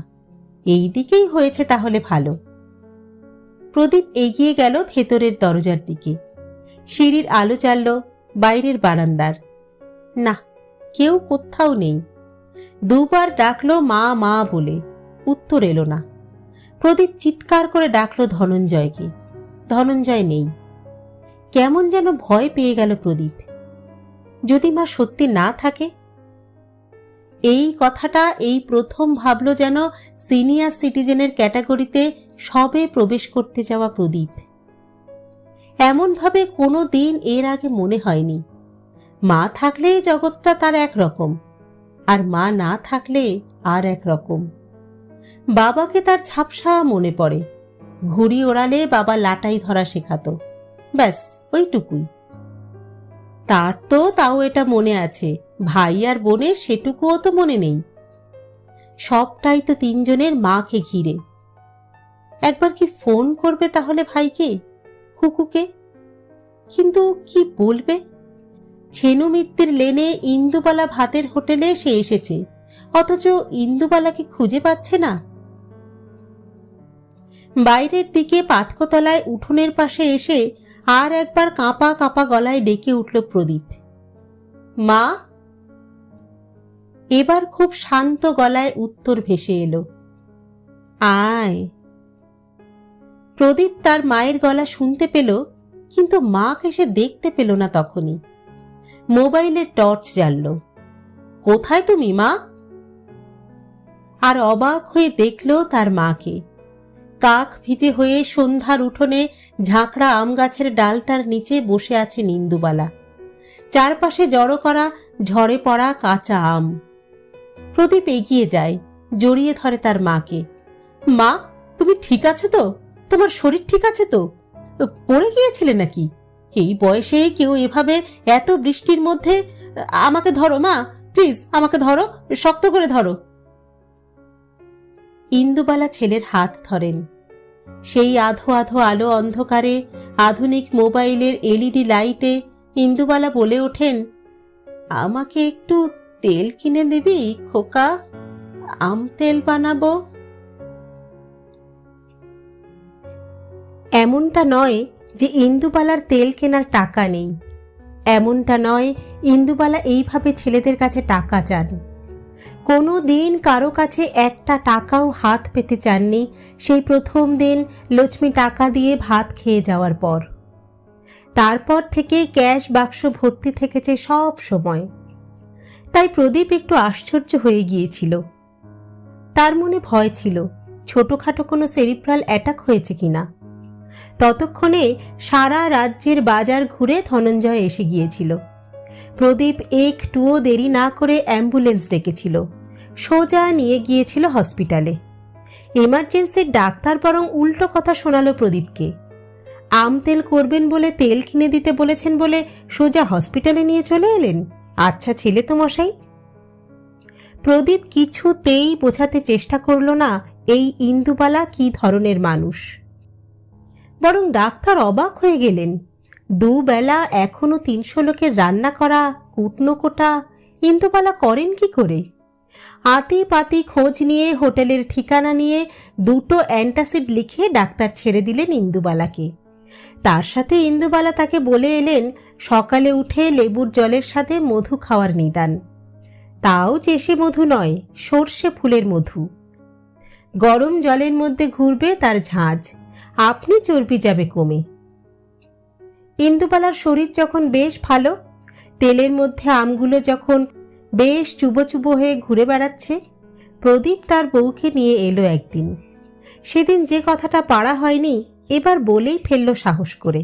এই দিকেই হয়েছে তাহলে ভালো। প্রদীপ এগিয়ে গেল ভেতরের দরজার দিকে। সিঁড়ির আলো জ্বালল বাইরের বারান্দার। না, কেউ কোথাও নেই। দুবার ডাকলো মা মা বলে, উত্তর এলো না। প্রদীপ চিৎকার করে ডাকলো ধনঞ্জয়কে। ধনঞ্জয় নেই। কেমন যেন ভয় পেয়ে গেল প্রদীপ। যদি মা সত্যি না থাকে? এই কথাটা এই প্রথম ভাবল যেন সিনিয়র সিটিজেনের ক্যাটাগরিতে সবে প্রবেশ করতে যাওয়া প্রদীপ। এমনভাবে কোনো দিন এর আগে মনে হয়নি। মা থাকলে জগৎটা তার একরকম, আর মা না থাকলে আর একরকম। বাবাকে তার ঝাপসা মনে পড়ে। ঘুড়ি ওড়ালে বাবা লাটাই ধরা শেখাতো, ব্যাস ওইটুকুই। তার তো তাও এটা মনে আছে, ভাই আর বোনের সেটুকুও তো মনে নেই। সবটাই তো তিনজনের মাকে ঘিরে। একবার কি ফোন করবে তাহলে ভাইকে, খুকুকে? কিন্তু কি বলবে? ছেনু মিত্তির লেনে ইন্দুবালা ভাতের হোটেলে সে এসেছে, অথচ ইন্দুবালাকে খুঁজে পাচ্ছে না। বাইরের দিকে পাতকতলায় উঠোনের পাশে এসে আর একবার কাঁপা কাঁপা গলায় ডেকে উঠল প্রদীপ, মা। এবার খুব শান্ত গলায় উত্তর ভেসে এলো, আয়। প্রদীপ তার মায়ের গলা শুনতে পেল, কিন্তু মাকে সে দেখতে পেল না। তখনই মোবাইলের টর্চ জ্বালল। কোথায় তুমি মা? আর অবাক হয়ে দেখল তার মাকে। কাক ভিজে হয়ে সন্ধ্যার উঠোনে ঝাঁকড়া আম গাছের ডালটার নিচে বসে আছে ইন্দুবালা। চারপাশে জড়ো করা ঝরে পড়া কাঁচা আম। প্রদীপ এগিয়ে যায়, জড়িয়ে ধরে তার মাকে। মা, তুমি ঠিক আছো তো? তোমার শরীর ঠিক আছে তো? পড়ে গিয়েছিলে নাকি? এই বয়সে কেউ এভাবে এত বৃষ্টির মধ্যে? আমাকে ধরো মা, প্লিজ আমাকে ধরো, শক্ত করে ধরো। ইন্দুবালা ছেলের হাত ধরেন। সেই আধো আধো আলো অন্ধকারে আধুনিক মোবাইলের এলইডি লাইটে ইন্দুবালা বলে ওঠেন, আমাকে একটু তেল কিনে দিবি খোকা? আম তেল বানাবো। এমনটা নয় যে ইন্দুবালার তেল কেনার টাকা নেই। এমনটা নয় ইন্দুবালা এইভাবে ছেলেদের কাছে টাকা চান। কোনো দিন কারো কাছে একটা টাকাও হাত পেতে চাননি সেই প্রথম দিন লক্ষ্মী টাকা দিয়ে ভাত খেয়ে যাওয়ার পর। তারপর থেকে ক্যাশ বাক্স ভর্তি থেকেছে সব সময়। তাই প্রদীপ একটু আশ্চর্য হয়ে গিয়েছিল। তার মনে ভয় ছিল ছোটখাটো কোনো সেরিব্রাল অ্যাটাক হয়েছে কিনা। ততক্ষণে সারা রাজ্যের বাজার ঘুরে ধনঞ্জয় এসে গিয়েছিল। প্রদীপ একটুও দেরি না করে অ্যাম্বুলেন্স ডেকেছিল, সোজা নিয়ে গিয়েছিল হসপিটালে। এমার্জেন্সির ডাক্তার বরং উল্টো কথা শোনালো প্রদীপকে। আম তেল করবেন বলে তেল কিনে দিতে বলেছেন বলে সোজা হসপিটালে নিয়ে চলে এলেন। আচ্ছা ছেলে তো মশাই। প্রদীপ কিছুতেই বোঝাতে চেষ্টা করল না এই ইন্দুবালা কি ধরনের মানুষ। বরং ডাক্তার অবাক হয়ে গেলেন। দুবেলা এখনো ৩০০ লোকের রান্না করা, কুটনো কোটা ইন্দুবালা করেন কি করে? আতি পাতি খোঁজ নিয়ে হোটেলের ঠিকানা নিয়ে 2টো অ্যান্টাসিড লিখে ডাক্তার ছেড়ে দিলেন ইন্দুবালাকে। তার সাথে ইন্দুবালা তাকে বলে এলেন সকালে উঠে লেবুর জলের সাথে মধু খাওয়ার নিদান। তাও চেষে মধু নয়, সর্ষে ফুলের মধু। গরম জলের মধ্যে ঘুরবে তার ঝাঁজ, আপনি চর্বি যাবে কমে। ইন্দুবালার শরীর যখন বেশ ভালো, তেলের মধ্যে আমগুলো যখন বেশ চুবো চুবো হয়ে ঘুরে বেড়াচ্ছে, প্রদীপ তার বউকে নিয়ে এলো একদিন। সেদিন যে কথাটা পাড়া হয়নি এবার বলেই ফেলল সাহস করে,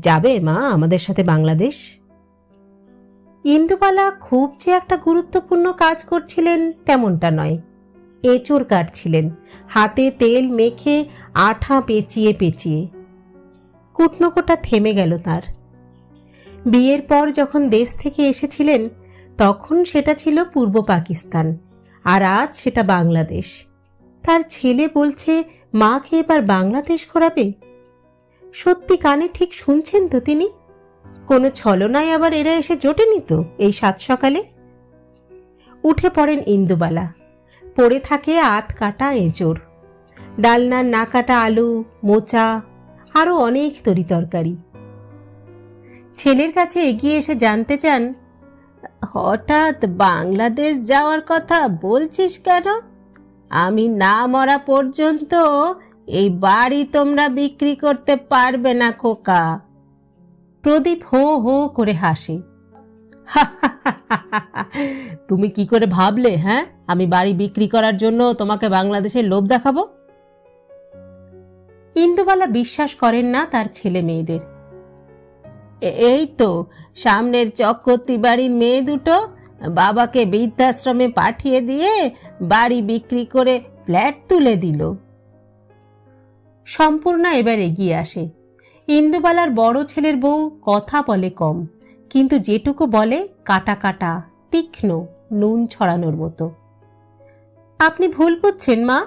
যাবে মা আমাদের সাথে বাংলাদেশ? ইন্দুবালা খুব যে একটা গুরুত্বপূর্ণ কাজ করছিলেন তেমনটা নয়। এঁচোড় কাটছিলেন, হাতে তেল মেখে আঠা পেঁচিয়ে পেঁচিয়ে। কুটনোকোটা থেমে গেল তার। বিয়ের পর যখন দেশ থেকে এসেছিলেন তখন সেটা ছিল পূর্ব পাকিস্তান, আর আজ সেটা বাংলাদেশ। তার ছেলে বলছে মাকে এবার বাংলাদেশ ঘোরাবে। সত্যি কানে ঠিক শুনছেন তো তিনি? কোনো ছলনায় আবার এরা এসে জোটেনি তো এই 7 সকালে? উঠে পড়েন ইন্দুবালা। পড়ে থাকে আধ কাটা এঁচোড়, ডালনার না কাটা আলু, মোচা, আরও অনেক তরিতরকারি। ছেলের কাছে এগিয়ে এসে জানতে চান, হঠাৎ বাংলাদেশ যাওয়ার কথা বলছিস কেন? আমি না মরা পর্যন্ত এই বাড়ি তোমরা বিক্রি করতে পারবে না খোকা। প্রদীপ হো হো করে হাসে। তুমি কি করে ভাবলে হ্যাঁ আমি বাড়ি বিক্রি করার জন্য তোমাকে বাংলাদেশের লোভ দেখাবো? ইন্দুবালা বিশ্বাস করেন না তার ছেলে মেয়েদের। এই তো সামনের চক্রবর্তী বাড়ির মেয়ে দুটো বাবাকে বৃদ্ধাশ্রমে পাঠিয়ে দিয়ে বাড়ি বিক্রি করে ফ্ল্যাট তুলে দিল। সম্পূর্ণা এবার এগিয়ে আসে। ইন্দুবালার বড় ছেলের বউ কথা বলে কম, কিন্তু যেটুকু বলে কাটা কাটা, তীক্ষ্ণ, নুন ছড়ানোর মতো। আপনি ভুল বুঝছেন মা,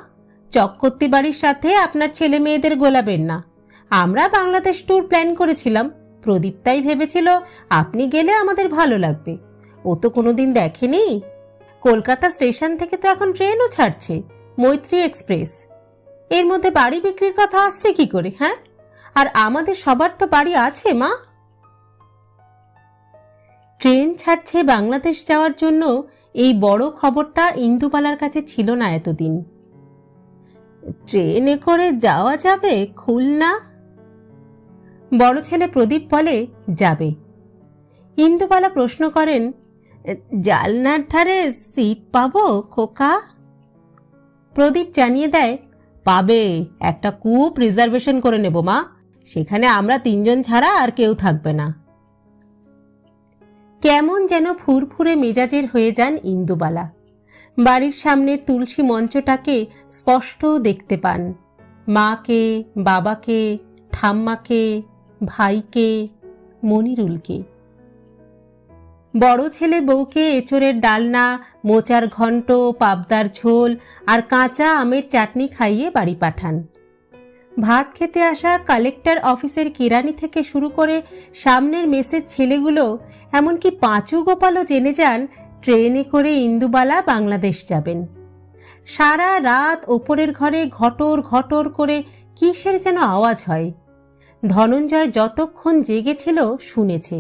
চক্রবর্তী বাড়ির সাথে আপনার ছেলে মেয়েদের গোলাবেন না। আমরা বাংলাদেশ ট্যুর প্ল্যান করেছিলাম, প্রদীপ তাই ভেবেছিল আপনি গেলে আমাদের ভালো লাগবে। ও তো কোনোদিন দেখেনি। কলকাতা স্টেশন থেকে তো এখন ট্রেনও ছাড়ছে, মৈত্রী এক্সপ্রেস। এর মধ্যে বাড়ি বিক্রির কথা আসছে কি করে? হ্যাঁ, আর আমাদের সবার তো বাড়ি আছে মা। ট্রেন ছাড়ছে বাংলাদেশ যাওয়ার জন্য এই বড় খবরটা ইন্দুবালার কাছে ছিল না এতদিন। ট্রেনে করে যাওয়া যাবে খুলনা? বড় ছেলে প্রদীপ বলে, যাবে। ইন্দুবালা প্রশ্ন করেন, জানলার ধারে সিট পাবো খোকা? প্রদীপ জানিয়ে দেয়, পাবে, একটা কূপ রিজার্ভেশন করে নেব মা, সেখানে আমরা 3 জন ছাড়া আর কেউ থাকবে না। কেমন যেন ফুরফুরে মেজাজের হয়ে যান ইন্দুবালা। বাড়ির সামনের তুলসী মঞ্চটাকে স্পষ্ট দেখতে পান। মাকে, বাবাকে, ঠাম্মাকে, ভাইকে, মনিরুলকে। বড় ছেলে বউকে এঁচোড়ের ডালনা, মোচার ঘন্ট, পাবদার ঝোল আর কাঁচা আমের চাটনি খাইয়ে বাড়ি পাঠান। ভাত খেতে আসা কালেক্টর অফিসের কিরানি থেকে শুরু করে সামনের মেসের ছেলেগুলো, এমনকি পাঁচু গোপালও জেনে যান ট্রেনে করে ইন্দুবালা বাংলাদেশ যাবেন। সারা রাত ওপরের ঘরে ঘটর ঘটর করে কিসের যেন আওয়াজ হয়। ধনঞ্জয় যতক্ষণ জেগেছিল শুনেছে।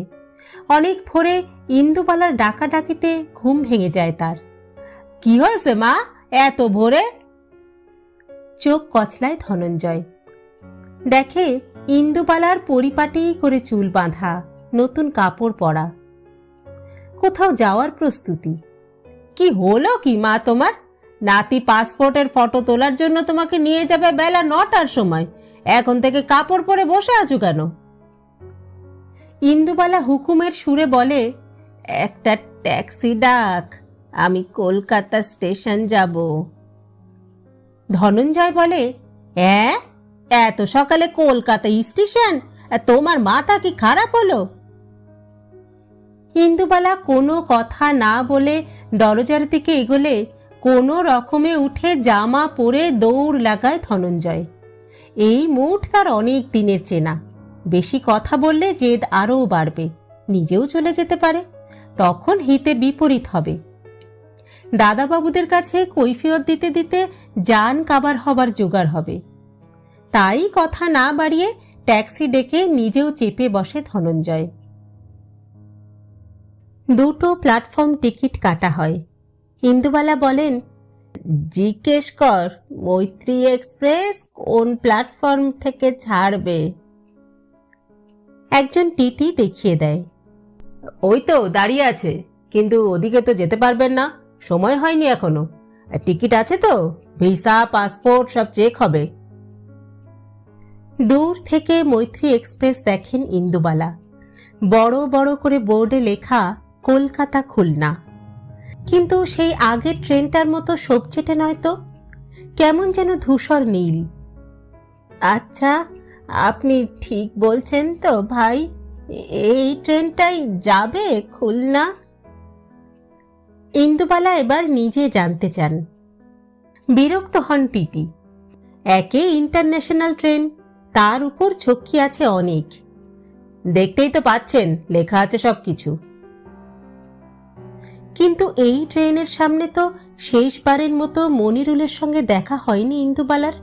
অনেক ভোরে ইন্দুবালার ডাকাডাকিতে ঘুম ভেঙে যায় তার। কি হয়েছে মা, এত ভোরে? চোখ কচলায় ধনঞ্জয়। দেখে ইন্দুবালার পরিপাটি করে চুল বাঁধা, নতুন কাপড় পরা, কোথাও যাওয়ার প্রস্তুতি। কি হলো কি মা তোমার? নাতি পাসপোর্টের ফটো তোলার জন্য তোমাকে নিয়ে যাবে বেলা 9টার সময়, এখন থেকে কাপড় পরে বসে আছো কেন? ইন্দুবালা হুকুমের সুরে বলে, একটা ট্যাক্সি ডাক, আমি কলকাতা স্টেশন যাব। ধনঞ্জয় বলে, হ্যাঁ, এত সকালে কলকাতা স্টেশন? তোমার মাথা কি খারাপ হলো? ইন্দুবালা কোনো কথা না বলে দরজার দিকে এগোলে কোনো রকমে উঠে জামা পরে দৌড় লাগায় ধনঞ্জয়। এই মুড তার অনেক দিনের চেনা। বেশি কথা বললে জেদ আরও বাড়বে, নিজেও চলে যেতে পারে, তখন হিতে বিপরীত হবে। দাদাবাবুদের কাছে কৈফিয়ত দিতে দিতে জান কাবার হবার জোগাড় হবে। তাই কথা না বাড়িয়ে ট্যাক্সি ডেকে নিজেও চেপে বসে ধনঞ্জয়। 2টো প্ল্যাটফর্ম টিকিট কাটা হয়। ইন্দুবালা বলেন, জিজ্ঞেস কর মৈত্রী এক্সপ্রেস কোন প্ল্যাটফর্ম থেকে ছাড়বে। একজন টিটি দেখিয়ে দেয়। ওই তো দাঁড়িয়ে আছে, কিন্তু ওদিকে তো যেতে পারবেন না, সময় হয়নি এখনো। টিকিট আছে তো? ভিসা, পাসপোর্ট সব চেক হবে। দূর থেকে মৈত্রী এক্সপ্রেস দেখেন ইন্দুবালা। বড় বড় করে বোর্ডে লেখা কলকাতা খুলনা, কিন্তু সেই আগের ট্রেনটার মতো সবচেটে নয় তো, কেমন যেন ধূসর নীল। আচ্ছা, আপনি ঠিক বলছেন তো ভাই, এই ট্রেনটাই যাবে খুলনা? ইন্দুবালা এবার নিজে জানতে চান। বিরক্ত হন টিটি। একে ইন্টারন্যাশনাল ট্রেন, তার উপর ঝক্কি আছে অনেক। দেখতেই তো পাচ্ছেন, লেখা আছে সবকিছু। কিন্তু এই ট্রেনের সামনে তো শেষবারের মতো মনিরুলের সঙ্গে দেখা হয়নি ইন্দুবালার।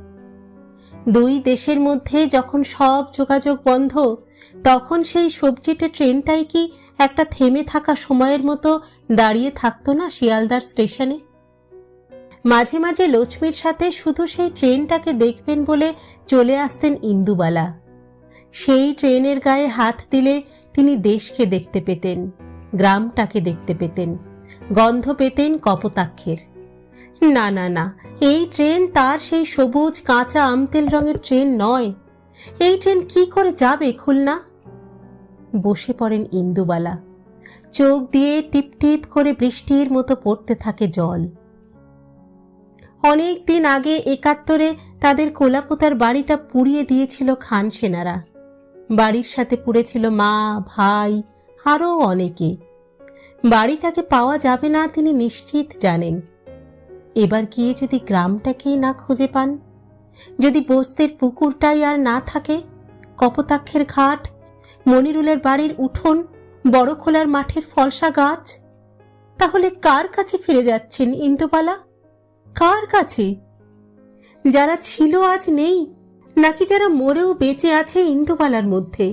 2 দেশের মধ্যে যখন সব যোগাযোগ বন্ধ, তখন সেই সবজিটে ট্রেনটাই কি একটা থেমে থাকা সময়ের মতো দাঁড়িয়ে থাকতো না শিয়ালদার স্টেশনে? মাঝে মাঝে লক্ষ্মীর সাথে শুধু সেই ট্রেনটাকে দেখবেন বলে চলে আসতেন ইন্দুবালা। সেই ট্রেনের গায়ে হাত দিলে তিনি দেশকে দেখতে পেতেন, গ্রামটাকে দেখতে পেতেন, গন্ধ পেতেন কপোতাক্ষের। না না না, এই ট্রেন তার সেই সবুজ কাঁচা আমতেল রঙের ট্রেন নয়। এই ট্রেন কি করে যাবে খুলনা? বসে পড়েন ইন্দুবালা। চোখ দিয়ে টিপ টিপ করে বৃষ্টির মতো পড়তে থাকে জল। অনেক দিন আগে 71-এ তাদের কোলাপোতার বাড়িটা পুড়িয়ে দিয়েছিল খান সেনারা। বাড়ির সাথে পুড়েছিল মা, ভাই, আরও অনেকে। বাড়িটাকে পাওয়া যাবে না তিনি নিশ্চিত জানেন। এবার গিয়ে যদি গ্রামটাকেই না খুঁজে পান, যদি বস্তির পুকুরটাই আর না থাকে, কপোতাক্ষের ঘাট, মনিরুলের বাড়ির উঠোন, বড় খোলার মাঠের ফলসা গাছ, তাহলে কার কাছে ফিরে যাচ্ছেন ইন্দুবালা? কার কাছে? যারা ছিল আজ নেই, নাকি যারা মরেও বেঁচে আছে ইন্দুবালার মধ্যে?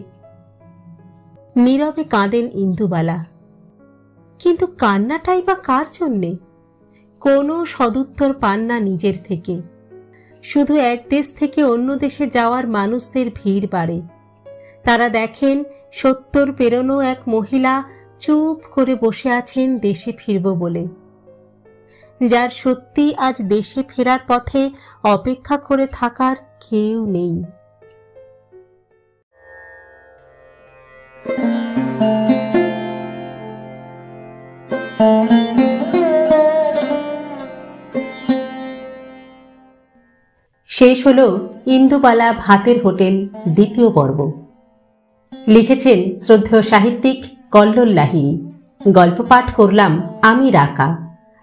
নীরবে কাঁদেন ইন্দুবালা। কিন্তু কান্নাটাই বা কার জন্যে? কোনো সদুত্তর পান না নিজের থেকে। শুধু এক দেশ থেকে অন্য দেশে যাওয়ার মানুষদের ভিড় বাড়ে। তারা দেখেন 70 পেরোনো এক মহিলা চুপ করে বসে আছেন দেশে ফিরব বলে, যার সত্যি আজ দেশে ফেরার পথে অপেক্ষা করে থাকার কেউ নেই। শেষ হলো ইন্দুবালা ভাতের হোটেল দ্বিতীয় পর্ব। লিখেছেন শ্রদ্ধেয় সাহিত্যিক কল্লোল লাহিড়ী। গল্প পাঠ করলাম আমি রাকা।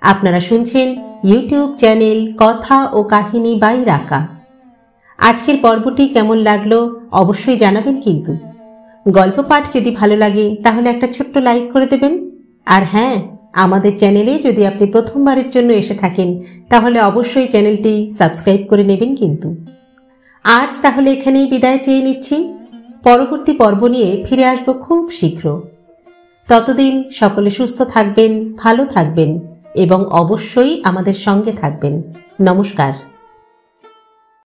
আপনারা শুনছেন ইউটিউব চ্যানেল কথা ও কাহিনী বাই রাকা। আজকের পর্বটি কেমন লাগলো অবশ্যই জানাবেন কিন্তু। গল্প পাঠ যদি ভালো লাগে তাহলে একটা ছোট্ট লাইক করে দেবেন। আর হ্যাঁ, আমাদের চ্যানেলে যদি আপনি প্রথমবারের জন্য এসে থাকেন তাহলে অবশ্যই চ্যানেলটি সাবস্ক্রাইব করে নেবেন কিন্তু। আজ তাহলে এখানেই বিদায় চেয়ে নিচ্ছি। পরবর্তী পর্ব নিয়ে ফিরে আসব খুব শীঘ্র। ততদিন সকলে সুস্থ থাকবেন, ভালো থাকবেন এবং অবশ্যই আমাদের সঙ্গে থাকবেন। নমস্কার।